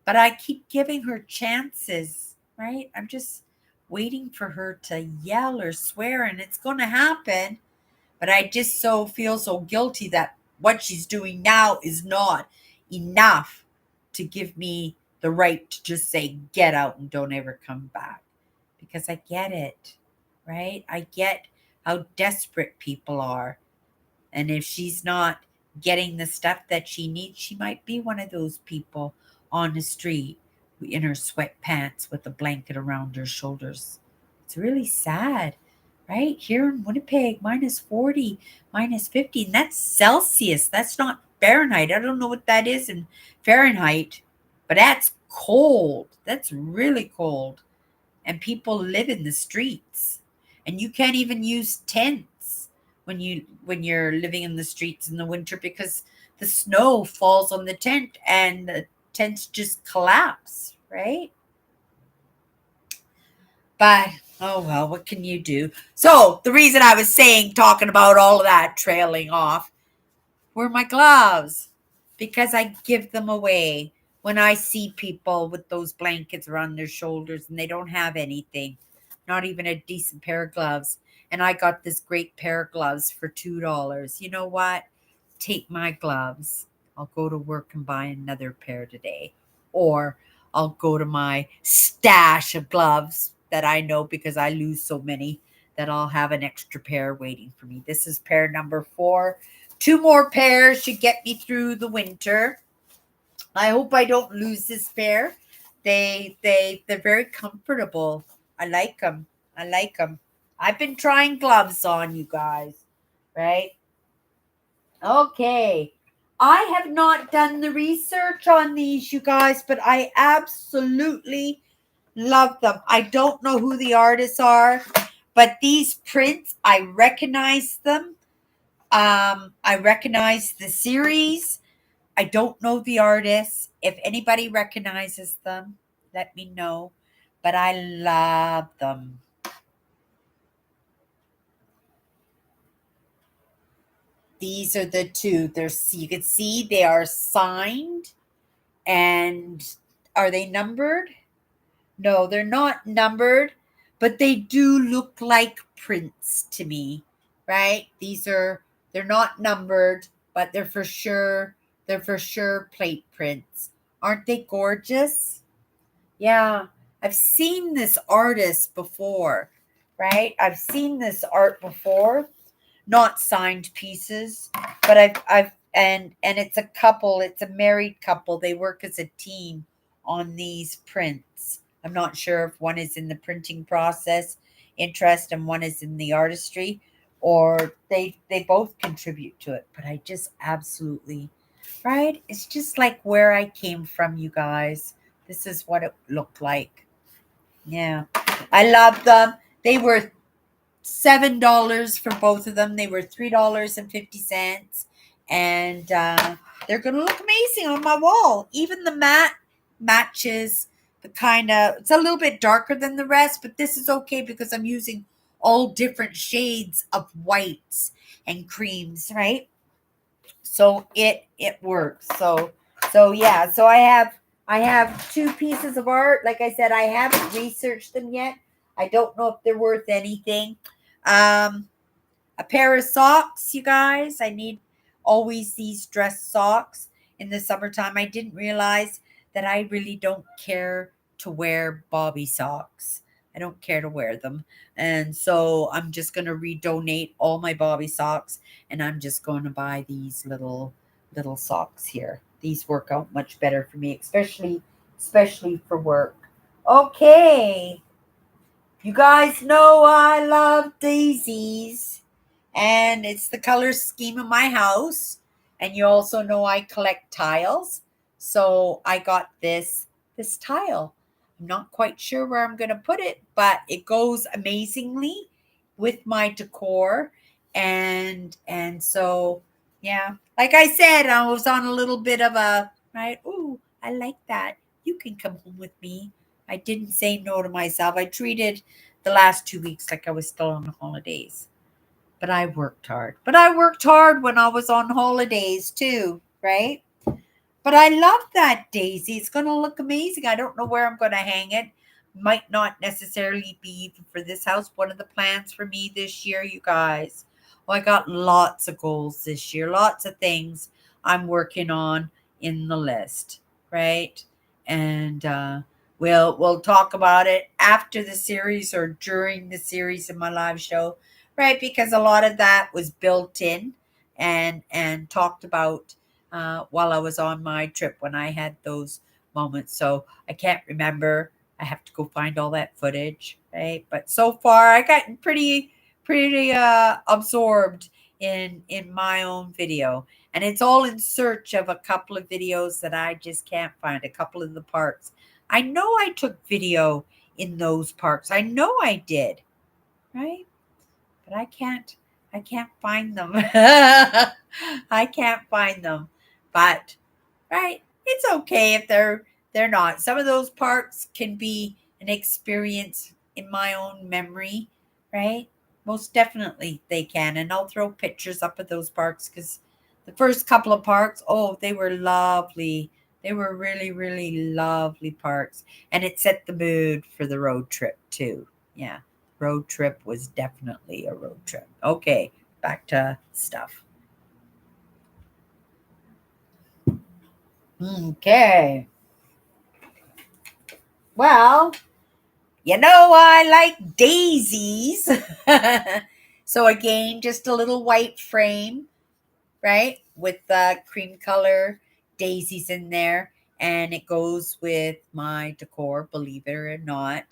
But I keep giving her chances, right? I'm just waiting for her to yell or swear, and it's going to happen. But I just feel so guilty that what she's doing now is not enough to give me the right to just say, get out and don't ever come back. Because I get it, right? I get how desperate people are. And if she's not getting the stuff that she needs, she might be one of those people on the street in her sweatpants with a blanket around her shoulders. It's really sad, right? Here in Winnipeg, -40, -50, and that's Celsius. That's not Fahrenheit. I don't know what that is in Fahrenheit, but that's cold. That's really cold. And people live in the streets. And you can't even use tents when you're living in the streets in the winter because the snow falls on the tent and the tents just collapse, right? But oh well, what can you do? So the reason I was talking about all of that trailing off were my gloves because I give them away when I see people with those blankets around their shoulders and they don't have anything, not even a decent pair of gloves. And I got this great pair of gloves for $2. You know what? Take my gloves. I'll go to work and buy another pair today. Or I'll go to my stash of gloves that I know because I lose so many that I'll have an extra pair waiting for me. This is pair number 4. 2 more pairs should get me through the winter. I hope I don't lose this pair. They're very comfortable. I like them. I like them. I've been trying gloves on, you guys, right? Okay. I have not done the research on these, you guys, but I absolutely love them. I don't know who the artists are, but these prints, I recognize them. I recognize the series. I don't know the artists. If anybody recognizes them, let me know. But I love them. These are the two. You can see they are signed. And are they numbered? No, they're not numbered, but they do look like prints to me, right? They're not numbered, but they're for sure plate prints. Aren't they gorgeous? Yeah, I've seen this artist before, right? I've seen this art before, not signed pieces, but and it's a couple, it's a married couple. They work as a team on these prints. I'm not sure if one is in the printing process interest and one is in the artistry, or they both contribute to it, but I just absolutely, right? It's just like where I came from, you guys. This is what it looked like. Yeah. I love them. They were $7 for both of them. They were $3.50, and they're going to look amazing on my wall. Even the matte matches the kind of. It's a little bit darker than the rest, but this is okay because I'm using all different shades of whites and creams, right? So it works. So yeah. So I have two pieces of art. Like I said, I haven't researched them yet. I don't know if they're worth anything. Um, a pair of socks, you guys. I need always these dress socks in the summertime. I didn't realize that I really don't care to wear bobby socks. I don't care to wear them. And so I'm just going to redonate all my bobby socks, and I'm just going to buy these little socks here. These work out much better for me, especially for work. Okay. You guys know I love daisies, and it's the color scheme of my house. And you also know I collect tiles. So I got this tile. I'm not quite sure where I'm going to put it, but it goes amazingly with my decor. And so yeah, like I said, I was on a little bit of a right. Ooh, I like that. You can come home with me. I didn't say no to myself. I treated the last 2 weeks like I was still on holidays. But I worked hard. But I worked hard when I was on holidays too, right? But I love that daisy. It's going to look amazing. I don't know where I'm going to hang it. Might not necessarily be even for this house. One of the plans for me this year, you guys. Well, I got lots of goals this year, lots of things I'm working on in the list, right? And we'll talk about it after the series or during the series in my live show, right? Because a lot of that was built in and talked about while I was on my trip when I had those moments. So I can't remember. I have to go find all that footage, right? But so far, I got pretty absorbed in my own video, and it's all in search of a couple of videos that I just can't find. A couple of the parks. I know I took video in those parks. I know I did, right? But I can't find them. I can't find them. But right, it's okay if they're not. Some of those parks can be an experience in my own memory, right? Most definitely they can. And I'll throw pictures up of those parks because the first couple of parks, oh, they were lovely. They were really, really lovely parks. And it set the mood for the road trip too. Yeah. Road trip was definitely a road trip. Okay, back to stuff. Okay. Well, I like daisies. So again, just a little white frame, right? With the cream color daisies in there. And it goes with my decor, believe it or not.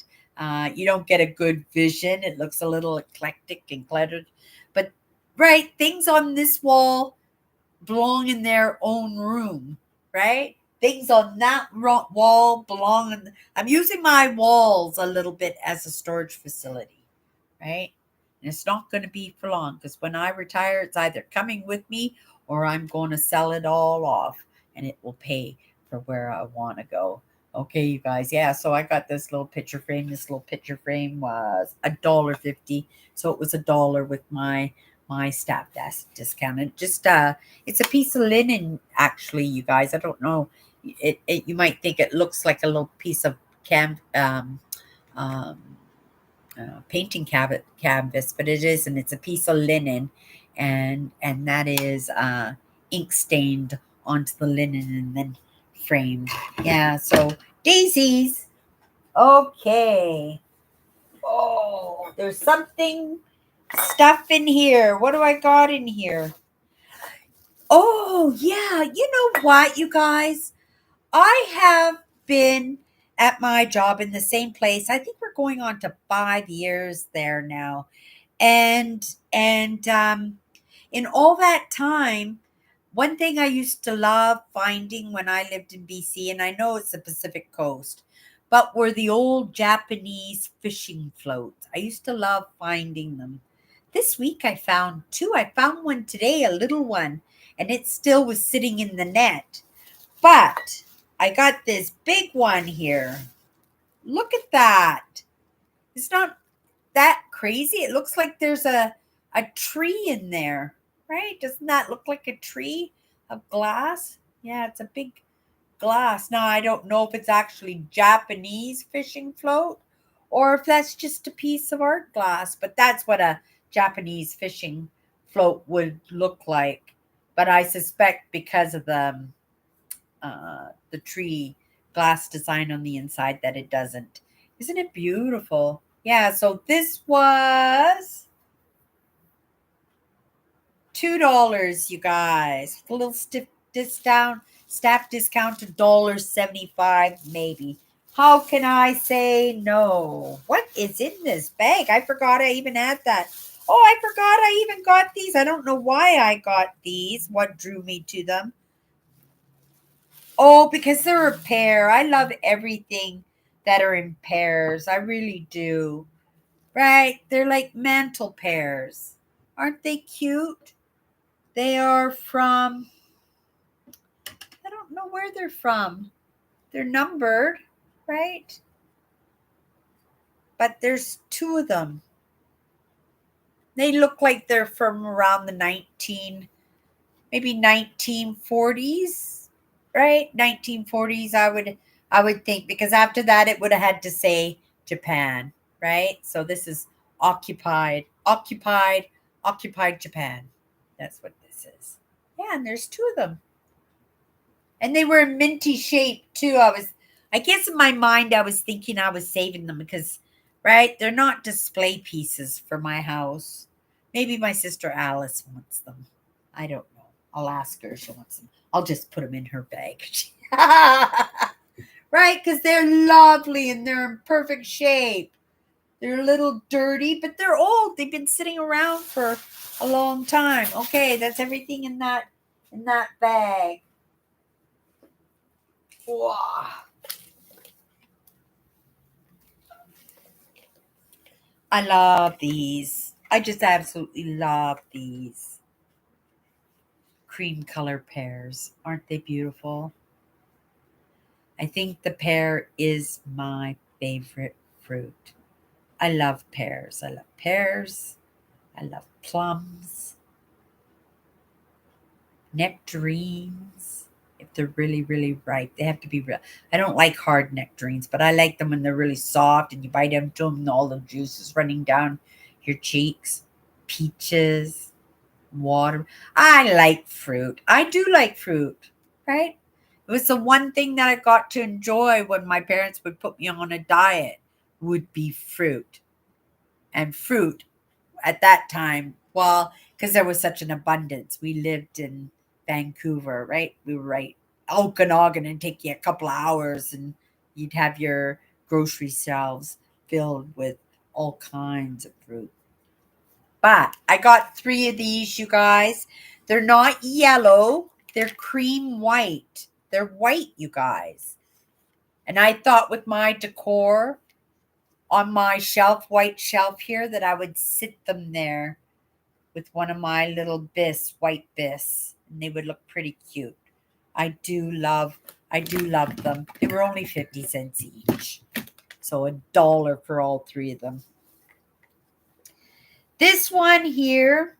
You don't get a good vision. It looks a little eclectic and cluttered. But, right, things on this wall belong in their own room, right? Things on that wall belong in. I'm using my walls a little bit as a storage facility, right? And it's not going to be for long because when I retire, it's either coming with me or I'm going to sell it all off and it will pay for where I want to go. Okay, you guys. Yeah, so I got this little picture frame. This little picture frame was $1.50. So it was $1 with my staff discount. And just it's a piece of linen, actually, you guys. I don't know. You might think it looks like a little piece of um, painting canvas, but it isn't. It's a piece of linen, and that is ink stained onto the linen and then framed. Yeah. So daisies. Okay. Oh, there's something stuff in here. What do I got in here? Oh, yeah. You know what, you guys? I have been at my job in the same place. I think we're going on to 5 years there now. And in all that time, one thing I used to love finding when I lived in BC, and I know it's the Pacific Coast, but were the old Japanese fishing floats. I used to love finding them. This week I found two. I found one today, a little one, and it still was sitting in the net. But I got this big one here. Look at that. It's not that crazy. It looks like there's a tree in there, right? Doesn't that look like a tree of glass? Yeah, it's a big glass. Now, I don't know if it's actually Japanese fishing float or if that's just a piece of art glass, but that's what a Japanese fishing float would look like. But I suspect because of the tree glass design on the inside that it doesn't. Isn't it beautiful? Yeah, so this was $2, you guys. A little stiff discount, staff discount to $1.75 maybe. How can I say no? What is in this bag? I forgot I even had that. Oh, I forgot I even got these. I don't know why I got these. What drew me to them? Oh, because they're a pair. I love everything that are in pairs. I really do. Right? They're like mantle pears. Aren't they cute? They are from, I don't know where they're from. They're numbered, right? But there's two of them. They look like they're from around the maybe 1940s, right? 1940s, I would think, because after that it would have had to say Japan, right? So this is occupied Japan. That's what this is. Yeah, and there's two of them. And they were in minty shape too. I guess in my mind I was thinking I was saving them because, right, they're not display pieces for my house. Maybe my sister Alice wants them. I don't know. I'll ask her if she wants them. I'll just put them in her bag. Right? Because they're lovely and they're in perfect shape. They're a little dirty, but they're old. They've been sitting around for a long time. Okay, that's everything in that bag. Wow. I love these. I just absolutely love these cream color pears. Aren't they beautiful? I think the pear is my favorite fruit. I love pears. I love pears. I love plums, nectarines. If they're really, really ripe, they have to be real. I don't like hard nectarines, but I like them when they're really soft and you bite into them and all the juice is running down your cheeks. Peaches, water. I like fruit. I do like fruit, right? It was the one thing that I got to enjoy when my parents would put me on a diet would be fruit. And fruit at that time, well, because there was such an abundance. We lived in Vancouver, right? We were right Okanagan and take you a couple of hours and you'd have your grocery shelves filled with all kinds of fruit. But I got 3 of these, you guys. They're not yellow, they're cream white. They're white, you guys. And I thought with my decor on my shelf, white shelf here, that I would sit them there with one of my little white bis, and they would look pretty cute. I do love them. They were only 50 cents each. So $1 for all 3 of them. This one here,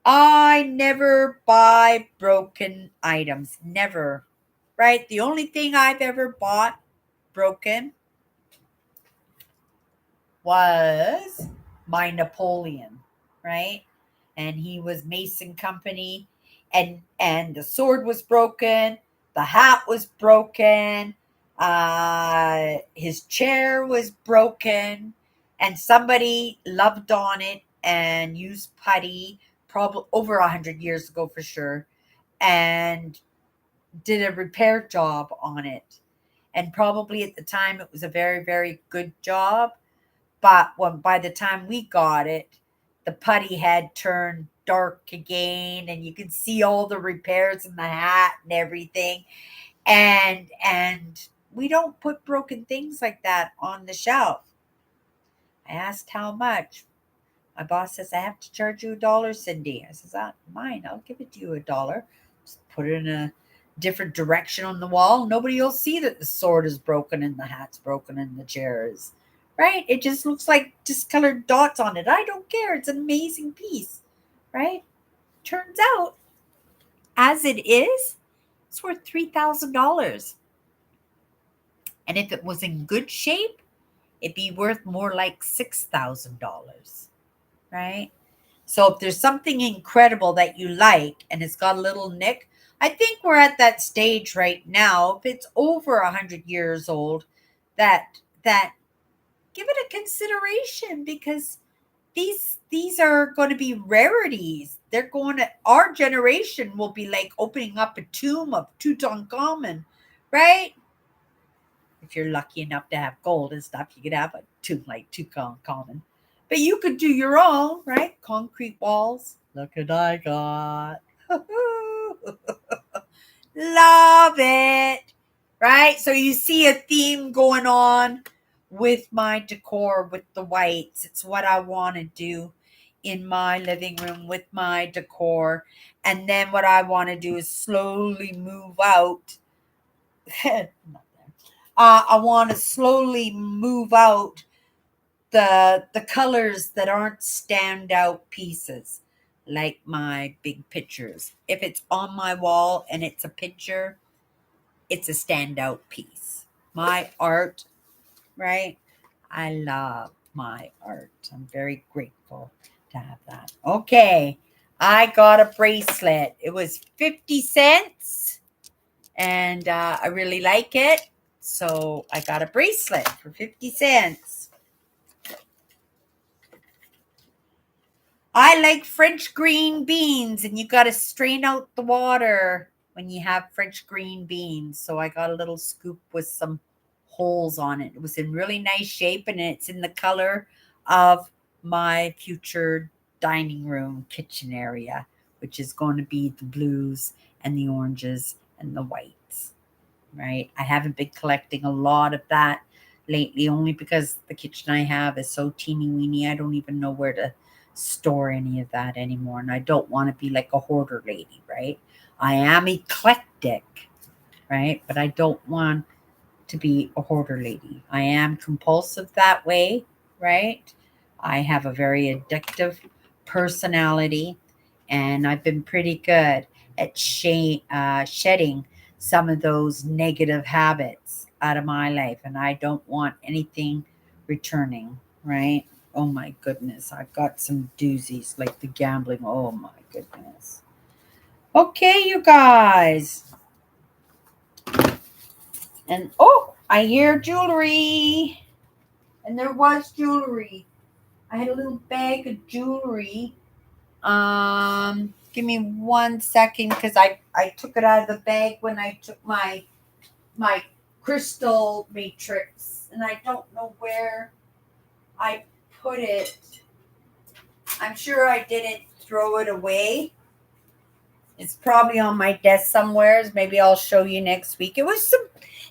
I never buy broken items. Never. Right? The only thing I've ever bought broken was my Napoleon, right? And he was Mason Company, and the sword was broken, the hat was broken, his chair was broken, and somebody loved on it and used putty, probably over 100 years ago for sure, and did a repair job on it. And probably at the time it was a very, very good job, but when by the time we got it, the putty had turned dark again, and you could see all the repairs in the hat and everything. And we don't put broken things like that on the shelf. I asked how much. My boss says I have to charge you $1, Cindy. I says, mine. I'll give it to you $1. Just put it in a different direction on the wall. Nobody will see that the sword is broken and the hat's broken and the chair is right. It just looks like discolored dots on it. I don't care. It's an amazing piece, right? Turns out, as it is, it's worth $3,000. And if it was in good shape, it'd be worth more like $6,000, right? So if there's something incredible that you like and it's got a little nick, I think we're at that stage right now. If it's over 100 years old, that give it a consideration, because these are going to be rarities. They're going to Our generation will be like opening up a tomb of Tutankhamun, right? If you're lucky enough to have gold and stuff, you could have a tomb like Tutankhamun. But you could do your own, right? Concrete walls. Look what I got. Love it. Right? So you see a theme going on with my decor, with the whites. It's what I want to do in my living room with my decor. And then what I want to do is slowly move out. I want to slowly move out the colors that aren't standout pieces, like my big pictures. If it's on my wall and it's a picture, it's a standout piece. My art, right? I love my art. I'm very grateful to have that. Okay, I got a bracelet. It was 50 cents, and I really like it. So I got a bracelet for 50 cents. I like French green beans, and you got to strain out the water when you have French green beans. So I got a little scoop with some holes on it. It was in really nice shape, and it's in the color of my future dining room kitchen area, which is going to be the blues and the oranges and the whites, right? I haven't been collecting a lot of that lately, only because the kitchen I have is so teeny weeny. I don't even know where to store any of that anymore. And I don't want to be like a hoarder lady, right? I am eclectic, right? But I don't want to be a hoarder lady. I am compulsive that way, right? I have a very addictive personality, and I've been pretty good at shedding some of those negative habits out of my life, and I don't want anything returning, right? Oh my goodness, I've got some doozies like the gambling. Oh my goodness. Okay, you guys. And oh, I hear jewelry. And there was jewelry. I had a little bag of jewelry. Give me 1 second, because I took it out of the bag when I took my crystal matrix, and I don't know where I put it. I'm sure I didn't throw it away. It's probably on my desk somewhere. Maybe I'll show you next week. It was some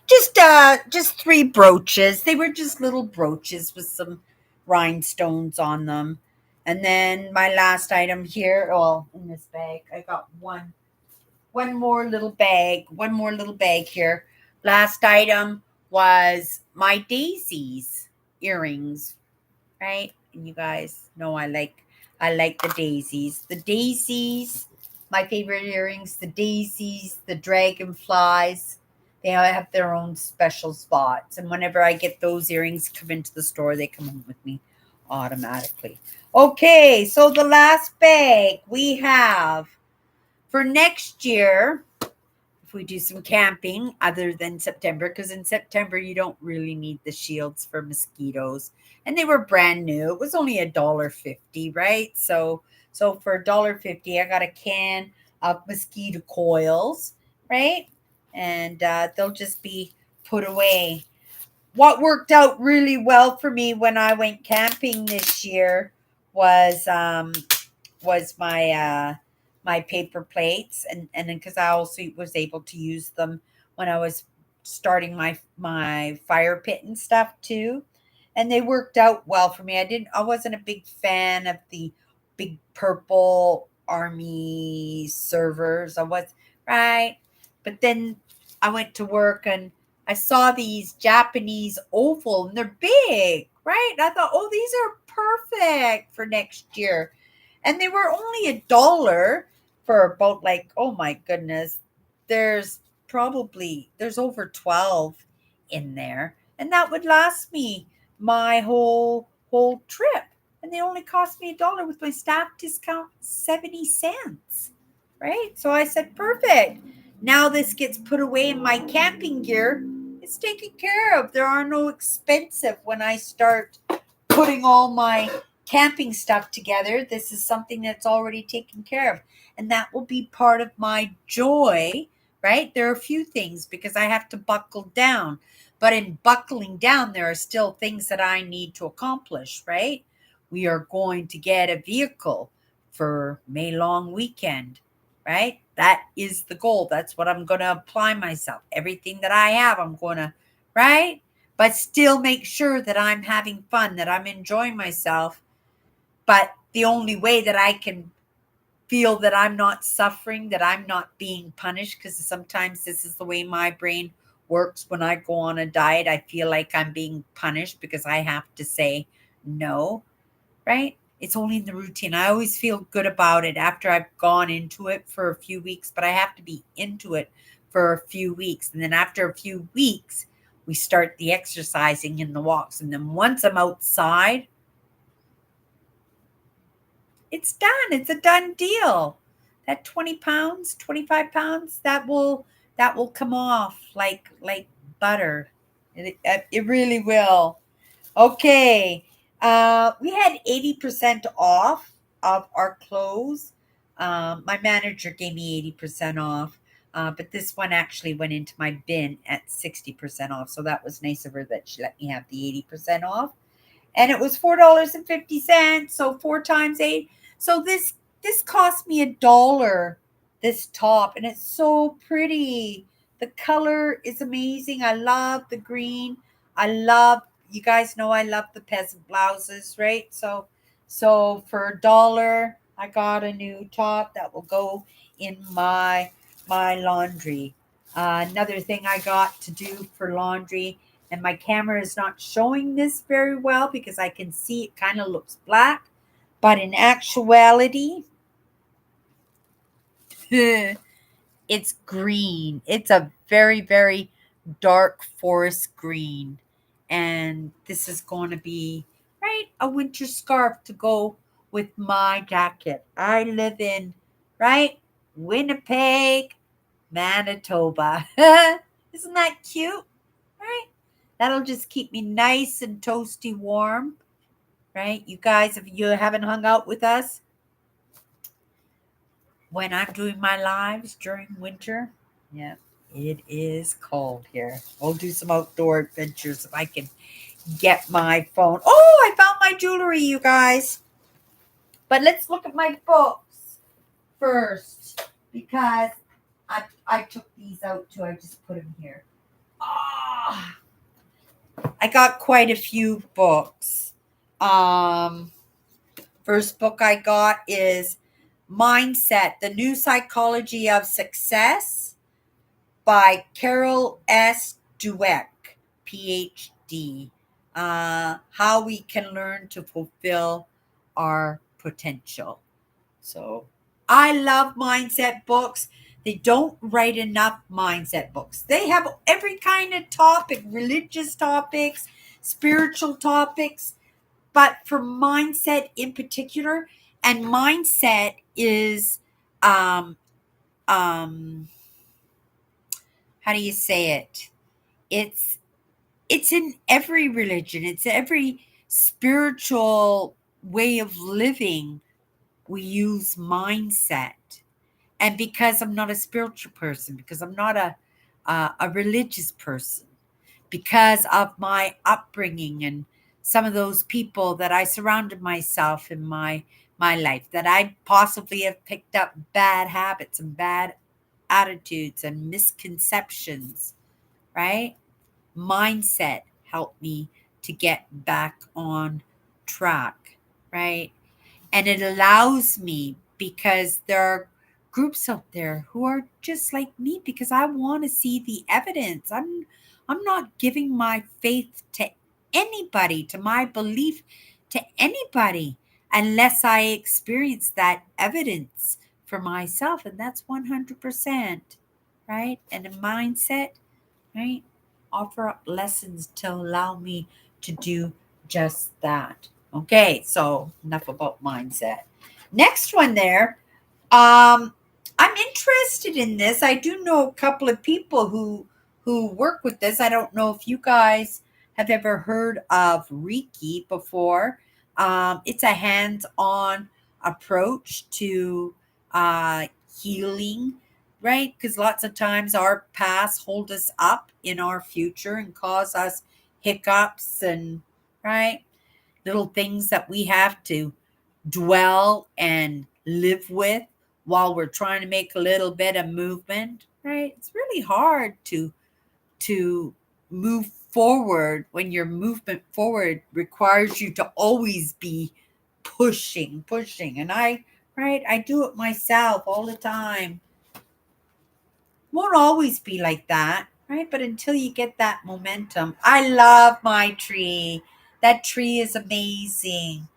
just three brooches. They were just little brooches with some rhinestones on them. And then my last item here, well, in this bag, I got one more little bag here. Last item was my daisies earrings, right? And you guys know I like I like the daisies. The daisies, my favorite earrings, the daisies, the dragonflies. They all have their own special spots. And whenever I get those earrings come into the store, they come home with me automatically. Okay, so the last bag we have for next year, if we do some camping other than September, because in September you don't really need the shields for mosquitoes, and they were brand new. It was only $1.50, right? So for $1.50, I got a can of mosquito coils, right? And they'll just be put away. What worked out really well for me when I went camping this year was my paper plates, and then because I also was able to use them when I was starting my fire pit and stuff too, and they worked out well for me. I wasn't a big fan of the big purple army servers. I was right, but then I went to work and I saw these Japanese oval, and they're big, right? And I thought, oh, these are perfect for next year, and they were only $1 for about, like, oh my goodness, there's over 12 in there, and that would last me my whole trip, and they only cost me $1 with my staff discount, 70 cents, right? So I said, perfect. Now this gets put away in my camping gear. It's taken care of. There are no expensive when I start putting all my camping stuff together. This is something that's already taken care of. And that will be part of my joy, right? There are a few things because I have to buckle down. But in buckling down, there are still things that I need to accomplish, right? We are going to get a vehicle for May long weekend, right? That is the goal. That's what I'm going to apply myself. Everything that I have, I'm going to, right? But still make sure that I'm having fun, that I'm enjoying myself. But the only way that I can feel that I'm not suffering, that I'm not being punished, because sometimes this is the way my brain works when I go on a diet. I feel like I'm being punished because I have to say no, right? It's only in the routine. I always feel good about it after I've gone into it for a few weeks, but I have to be into it for a few weeks. And then after a few weeks, we start the exercising and the walks. And then once I'm outside, it's done. It's a done deal. That 20 pounds, 25 pounds, that will come off like butter. It really will. Okay. We had 80% off of our clothes. My manager gave me 80% off. But this one actually went into my bin at 60% off. So that was nice of her that she let me have the 80% off, and it was $4.50. So 4 times 8. So this cost me $1. This top, and it's so pretty. The color is amazing. I love the green. I love, you guys know I love the peasant blouses, right? So for $1, I got a new top that will go in my laundry. Another thing I got to do for laundry, and my camera is not showing this very well because I can see it kind of looks black, but in actuality, it's green. It's a very, very dark forest green. And this is going to be, right, a winter scarf to go with my jacket. I live in, right, Winnipeg, Manitoba. Isn't that cute? Right? That'll just keep me nice and toasty warm, right? You guys, if you haven't hung out with us when I'm doing my lives during winter, yeah, it is cold here. We'll do some outdoor adventures if I can get my phone. Oh, I found my jewelry, you guys. But let's look at my books first because I took these out too. I just put them here. Ah. I got quite a few books. Um, First book I got is Mindset, The New Psychology of Success by Carol S. Dweck, PhD. How we can learn to fulfill our potential. So I love mindset books. They don't write enough mindset books. They have every kind of topic, religious topics, spiritual topics, but for mindset in particular, and mindset is um um how do you say it? It's it's in every religion. It's every spiritual way of living. We use mindset. And because I'm not a spiritual person, because I'm not a religious person, because of my upbringing and some of those people that I surrounded myself in my life, that I possibly have picked up bad habits and bad attitudes and misconceptions, right? Mindset helped me to get back on track, right? And it allows me, because there are groups out there who are just like me, because I want to see the evidence. I'm not giving my faith to anybody, to my belief to anybody, unless I experience that evidence for myself, and that's 100%, right? And a mindset, right? Offer up lessons to allow me to do just that. Okay, so enough about mindset. Next one there. I'm interested in this. I do know a couple of people who work with this. I don't know if you guys have ever heard of Reiki before. It's a hands-on approach to uh, healing, right? Because lots of times our past hold us up in our future and cause us hiccups and, right, little things that we have to dwell and live with while we're trying to make a little bit of movement, right? It's really hard to move forward when your movement forward requires you to always be pushing. And I do it myself all the time. Won't always be like that, right? But until you get that momentum. I love my tree. That tree is amazing.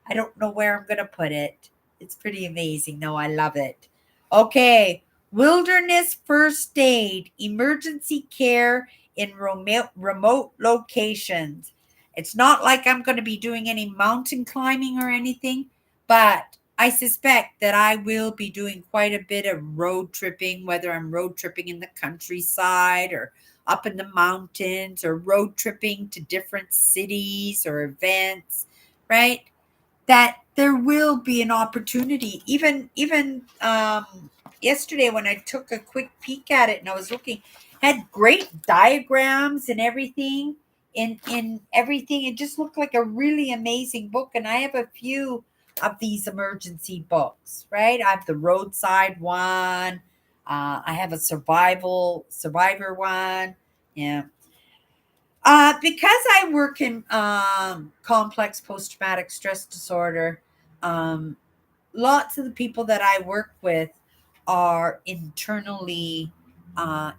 I don't know where I'm going to put it. It's pretty amazing. No, I love it. Okay. Wilderness first aid, emergency care in remote locations. It's not like I'm going to be doing any mountain climbing or anything, but I suspect that I will be doing quite a bit of road tripping, whether I'm road tripping in the countryside or up in the mountains or road tripping to different cities or events, right? That there will be an opportunity. Even yesterday when I took a quick peek at it and I was looking, had great diagrams and everything in everything. It just looked like a really amazing book. And I have a few of these emergency books, right? I have the roadside one. I have a survivor one. Yeah. Because I work in complex post traumatic stress disorder, um, lots of the people that I work with are internally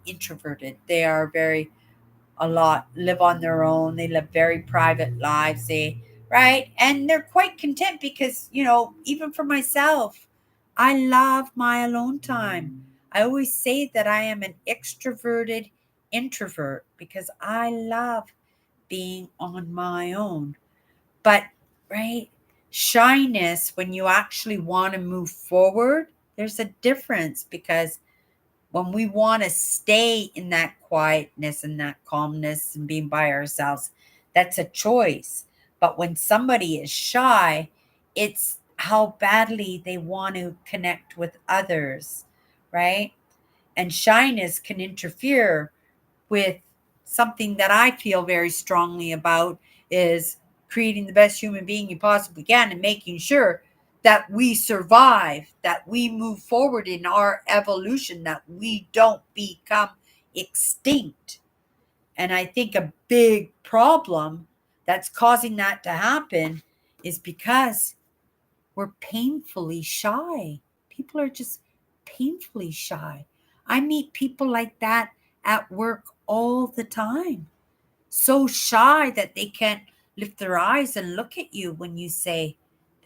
introverted. They are very, a lot, live on their own. They live very private lives. Right? And they're quite content because, even for myself, I love my alone time. I always say that I am an extroverted introvert because I love being on my own. But, right, shyness, when you actually want to move forward, there's a difference because when we want to stay in that quietness and that calmness and being by ourselves, that's a choice. But when somebody is shy, it's how badly they want to connect with others, right? And shyness can interfere with something that I feel very strongly about is creating the best human being you possibly can and making sure that we survive, that we move forward in our evolution, that we don't become extinct. And I think a big problem that's causing that to happen is because we're painfully shy. People are just painfully shy. I meet people like that at work all the time. So shy that they can't lift their eyes and look at you when you say,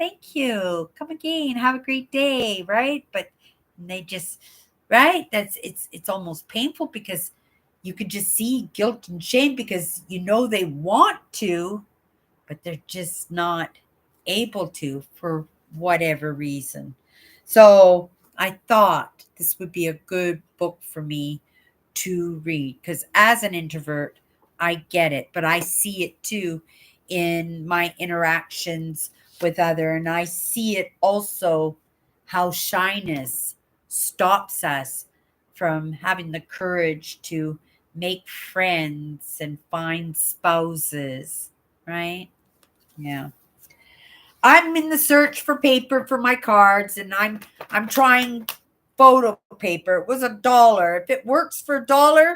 Thank you. Come again. Have a great day, right? But they just, right? It's almost painful because you could just see guilt and shame because you know they want to, but they're just not able to for whatever reason. So I thought this would be a good book for me to read because as an introvert, I get it, but I see it too in my interactions with other, and I see it also how shyness stops us from having the courage to make friends and find spouses, right? Yeah. I'm in the search for paper for my cards and I'm trying photo paper. It was $1. If it works for $1,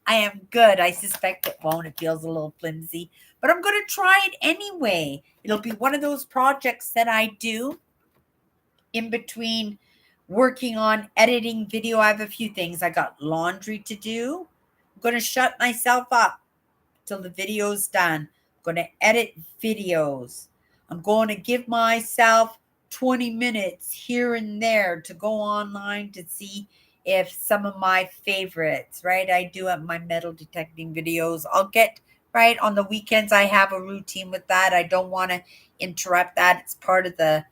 I am good. I suspect it won't. It feels a little flimsy, but I'm going to try it anyway. It'll be one of those projects that I do in between working on editing video. I have a few things. I got laundry to do. I'm going to shut myself up till the video's done. I'm going to edit videos. I'm going to give myself 20 minutes here and there to go online to see if some of my favorites, right? I do have my metal detecting videos. I'll get right on the weekends. I have a routine with that. I don't want to interrupt that. It's part of the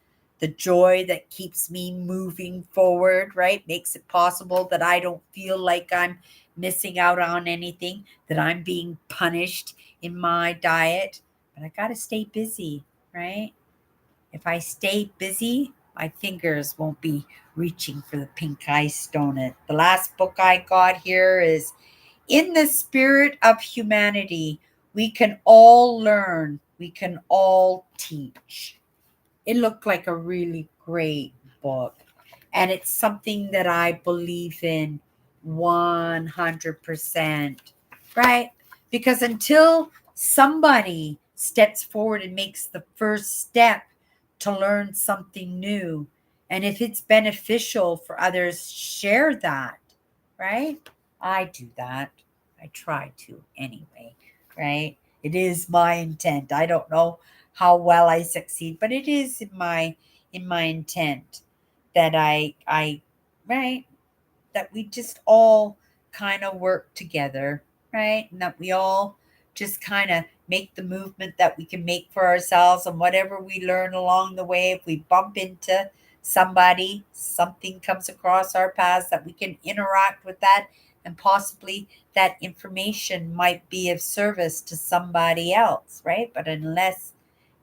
joy that keeps me moving forward, right? Makes it possible that I don't feel like I'm missing out on anything, that I'm being punished in my diet. But I got to stay busy, right? If I stay busy, my fingers won't be reaching for the pink ice donut. The last book I got here is In the Spirit of Humanity. We can all learn, we can all teach. It looked like a really great book. And it's something that I believe in 100%, right? Because until somebody steps forward and makes the first step to learn something new, and if it's beneficial for others, share that, right? I do that. I try to anyway, right? It is my intent. I don't know how well I succeed, but it is in my intent that I right that we just all kind of work together, right? And that we all just kind of make the movement that we can make for ourselves and whatever we learn along the way, if we bump into somebody, something comes across our paths that we can interact with that and possibly that information might be of service to somebody else, right? But unless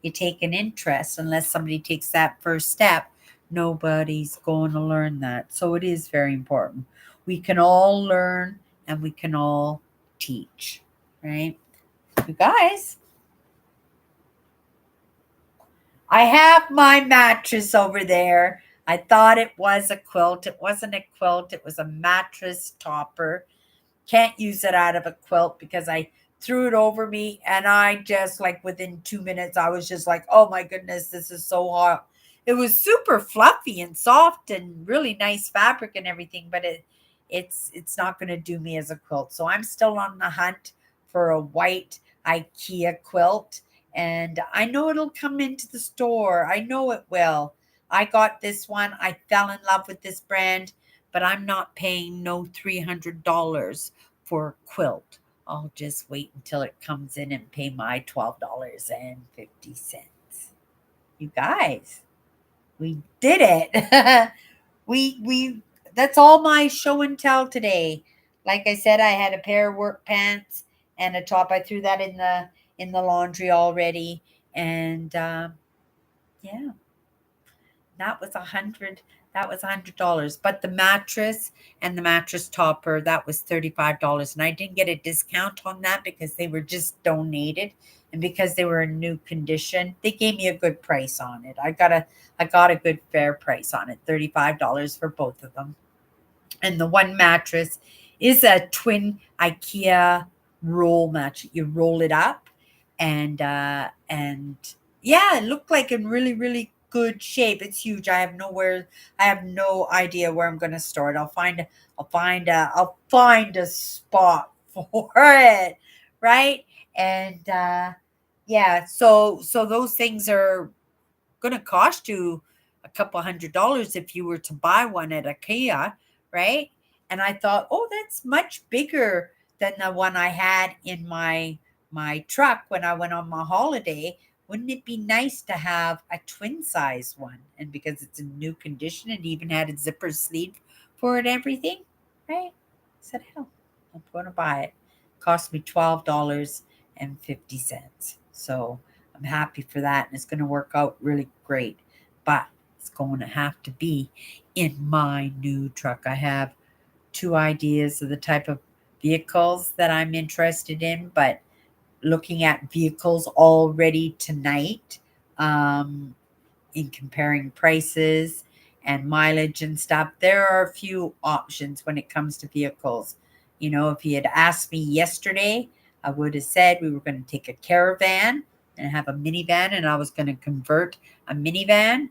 you take an interest, unless somebody takes that first step, nobody's going to learn that. So it is very important. We can all learn and we can all teach, right? You guys, I have my mattress over there. I thought it was a quilt. It wasn't a quilt, it was a mattress topper. Can't use it out of a quilt because I threw it over me and I just like within 2 minutes I was just like, oh my goodness, this is so hot. It was super fluffy and soft and really nice fabric and everything, but it's not going to do me as a quilt. So I'm still on the hunt for a white IKEA quilt, and I know it'll come into the store. I know it will. I got this one. I fell in love with this brand, but I'm not paying no $300 for a quilt. I'll just wait until it comes in and pay my $12.50. You guys, we did it. we that's all my show and tell today. Like I said, I had a pair of work pants and a top. I threw that in the laundry already, and yeah, that was $100. But the mattress and the mattress topper, that was $35. And I didn't get a discount on that because they were just donated. And because they were in new condition, they gave me a good price on it. I got a good fair price on it. $35 for both of them. And the one mattress is a twin IKEA roll mattress. You roll it up, and yeah, it looked like in really really good shape. It's huge. I have no idea where I'm going to store it. I'll find a spot for it, right? And yeah, so those things are going to cost you a couple $100 if you were to buy one at IKEA, right? And I thought, oh, that's much bigger than the one I had in my truck when I went on my holiday. Wouldn't it be nice to have a twin size one? And because it's a new condition, it even had a zipper sleeve for it, everything, right? I said, hell, I'm going to buy it. Cost me $12.50. So I'm happy for that, and it's going to work out really great. But it's going to have to be in my new truck. I have two ideas of the type of vehicles that I'm interested in, but looking at vehicles already tonight, in comparing prices and mileage and stuff, there are a few options when it comes to vehicles. If you had asked me yesterday, I would have said we were going to take a caravan and have a minivan, and I was going to convert a minivan.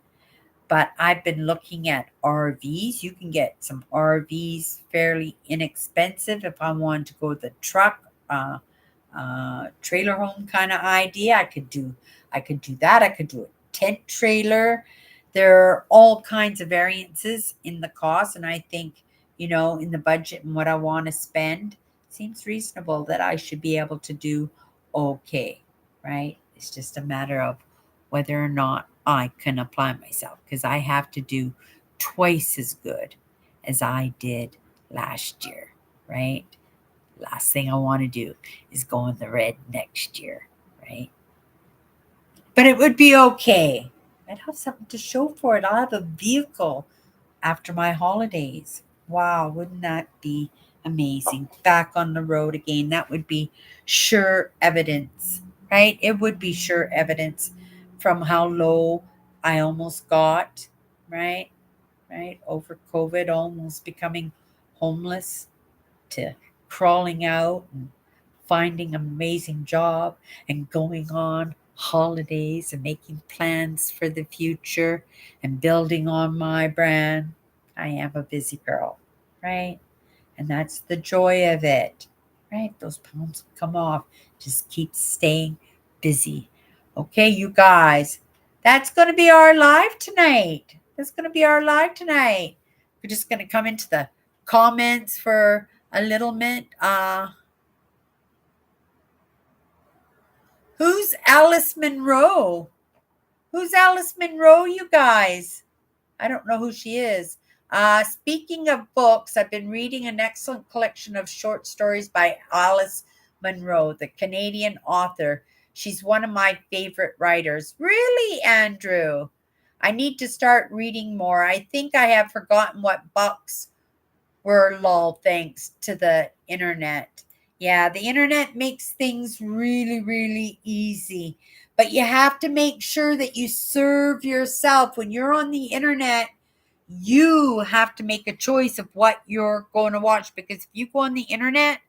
But I've been looking at RVs. You can get some RVs fairly inexpensive. If I wanted to go the truck, trailer home kind of idea, I could do that. I could do a tent trailer. There are all kinds of variances in the cost, and I think, in the budget and what I want to spend, seems reasonable that I should be able to do okay, right? It's just a matter of whether or not I can apply myself, because I have to do twice as good as I did last year, right? Last thing I want to do is go in the red next year, right? But it would be okay. I'd have something to show for it. I'll have a vehicle after my holidays. Wow, wouldn't that be amazing? Back on the road again. That would be sure evidence, right? It would be sure evidence from how low I almost got, right? Right? Over COVID, almost becoming homeless, to crawling out and finding an amazing job and going on holidays and making plans for the future and building on my brand. I am a busy girl, right? And that's the joy of it, right? Those pounds come off. Just keep staying busy. Okay, you guys, that's going to be our live tonight. That's going to be our live tonight. We're just going to come into the comments for a little bit. Who's Alice Monroe? Who's Alice Monroe, you guys? I don't know who she is. Speaking of books, I've been reading an excellent collection of short stories by Alice Monroe, the Canadian author. She's one of my favorite writers. Really, Andrew? I need to start reading more. I think I have forgotten what books were lol thanks to the internet. Yeah, the internet makes things really, really easy. But you have to make sure that you serve yourself. When you're on the internet, you have to make a choice of what you're going to watch, because if you go on the internet,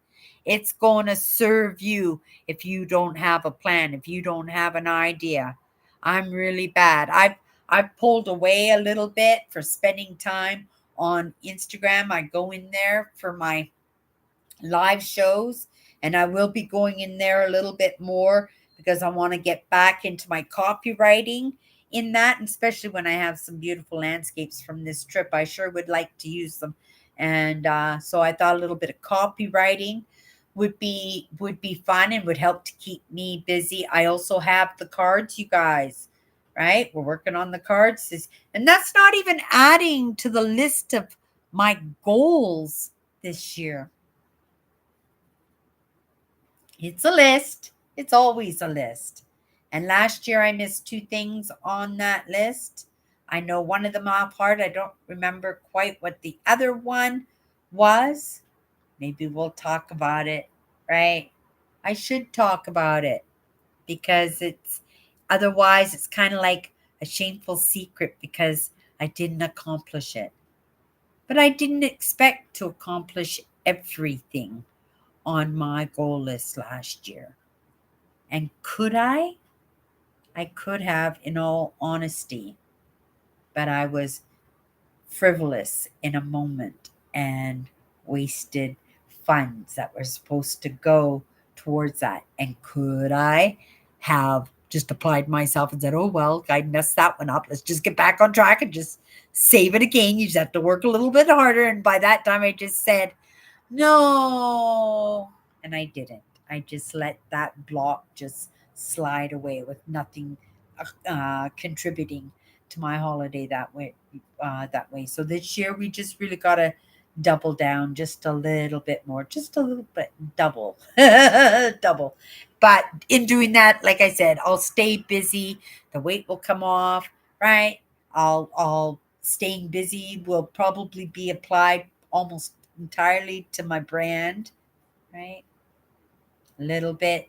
it's going to serve you if you don't have a plan, if you don't have an idea. I'm really bad. I've pulled away a little bit for spending time on Instagram. I go in there for my live shows, and I will be going in there a little bit more because I want to get back into my copywriting in that, and especially when I have some beautiful landscapes from this trip. I sure would like to use them. And so I thought a little bit of copywriting would be fun and would help to keep me busy. I also have the cards, you guys, right? We're working on the cards, and that's not even adding to the list of my goals this year. It's a list. It's always a list. And last year I missed two things on that list. I know one of them off heart. I don't remember quite what the other one was. Maybe we'll talk about it, right? I should talk about it, because it's kind of like a shameful secret because I didn't accomplish it. But I didn't expect to accomplish everything on my goal list last year. And could I? I could have, in all honesty, but I was frivolous in a moment and wasted funds that were supposed to go towards that. And could I have just applied myself and said, oh, well, I messed that one up. Let's just get back on track and just save it again. You just have to work a little bit harder. And by that time, I just said, no. And I didn't. I just let that block just slide away with nothing contributing to my holiday that way. That way. So this year we just really got to double down just a little bit more, just a little bit, double, double. But in doing that, like I said, I'll stay busy. The weight will come off, right? I'll staying busy will probably be applied almost entirely to my brand, right? A little bit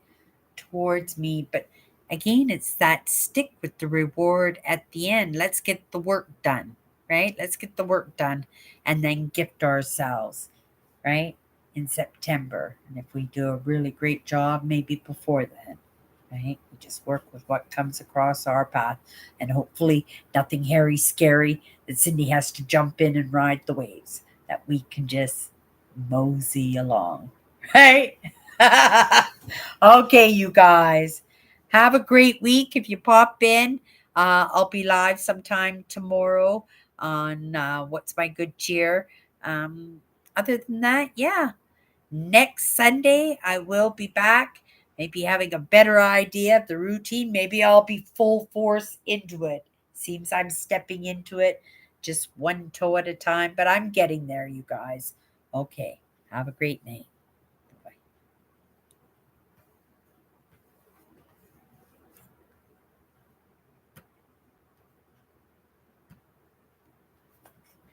towards me, but again, it's that stick with the reward at the end. Let's get the work done, right? Let's get the work done and then gift ourselves, right? In September. And if we do a really great job, maybe before then, right? We just work with what comes across our path and hopefully nothing hairy, scary that Cindy has to jump in and ride the waves, that we can just mosey along, right? Okay, you guys. Have a great week. If you pop in, I'll be live sometime tomorrow on What's My Good Cheer. Other than that, yeah, next Sunday I will be back. Maybe having a better idea of the routine. Maybe I'll be full force into it. Seems I'm stepping into it just one toe at a time, but I'm getting there, you guys. Okay, have a great night.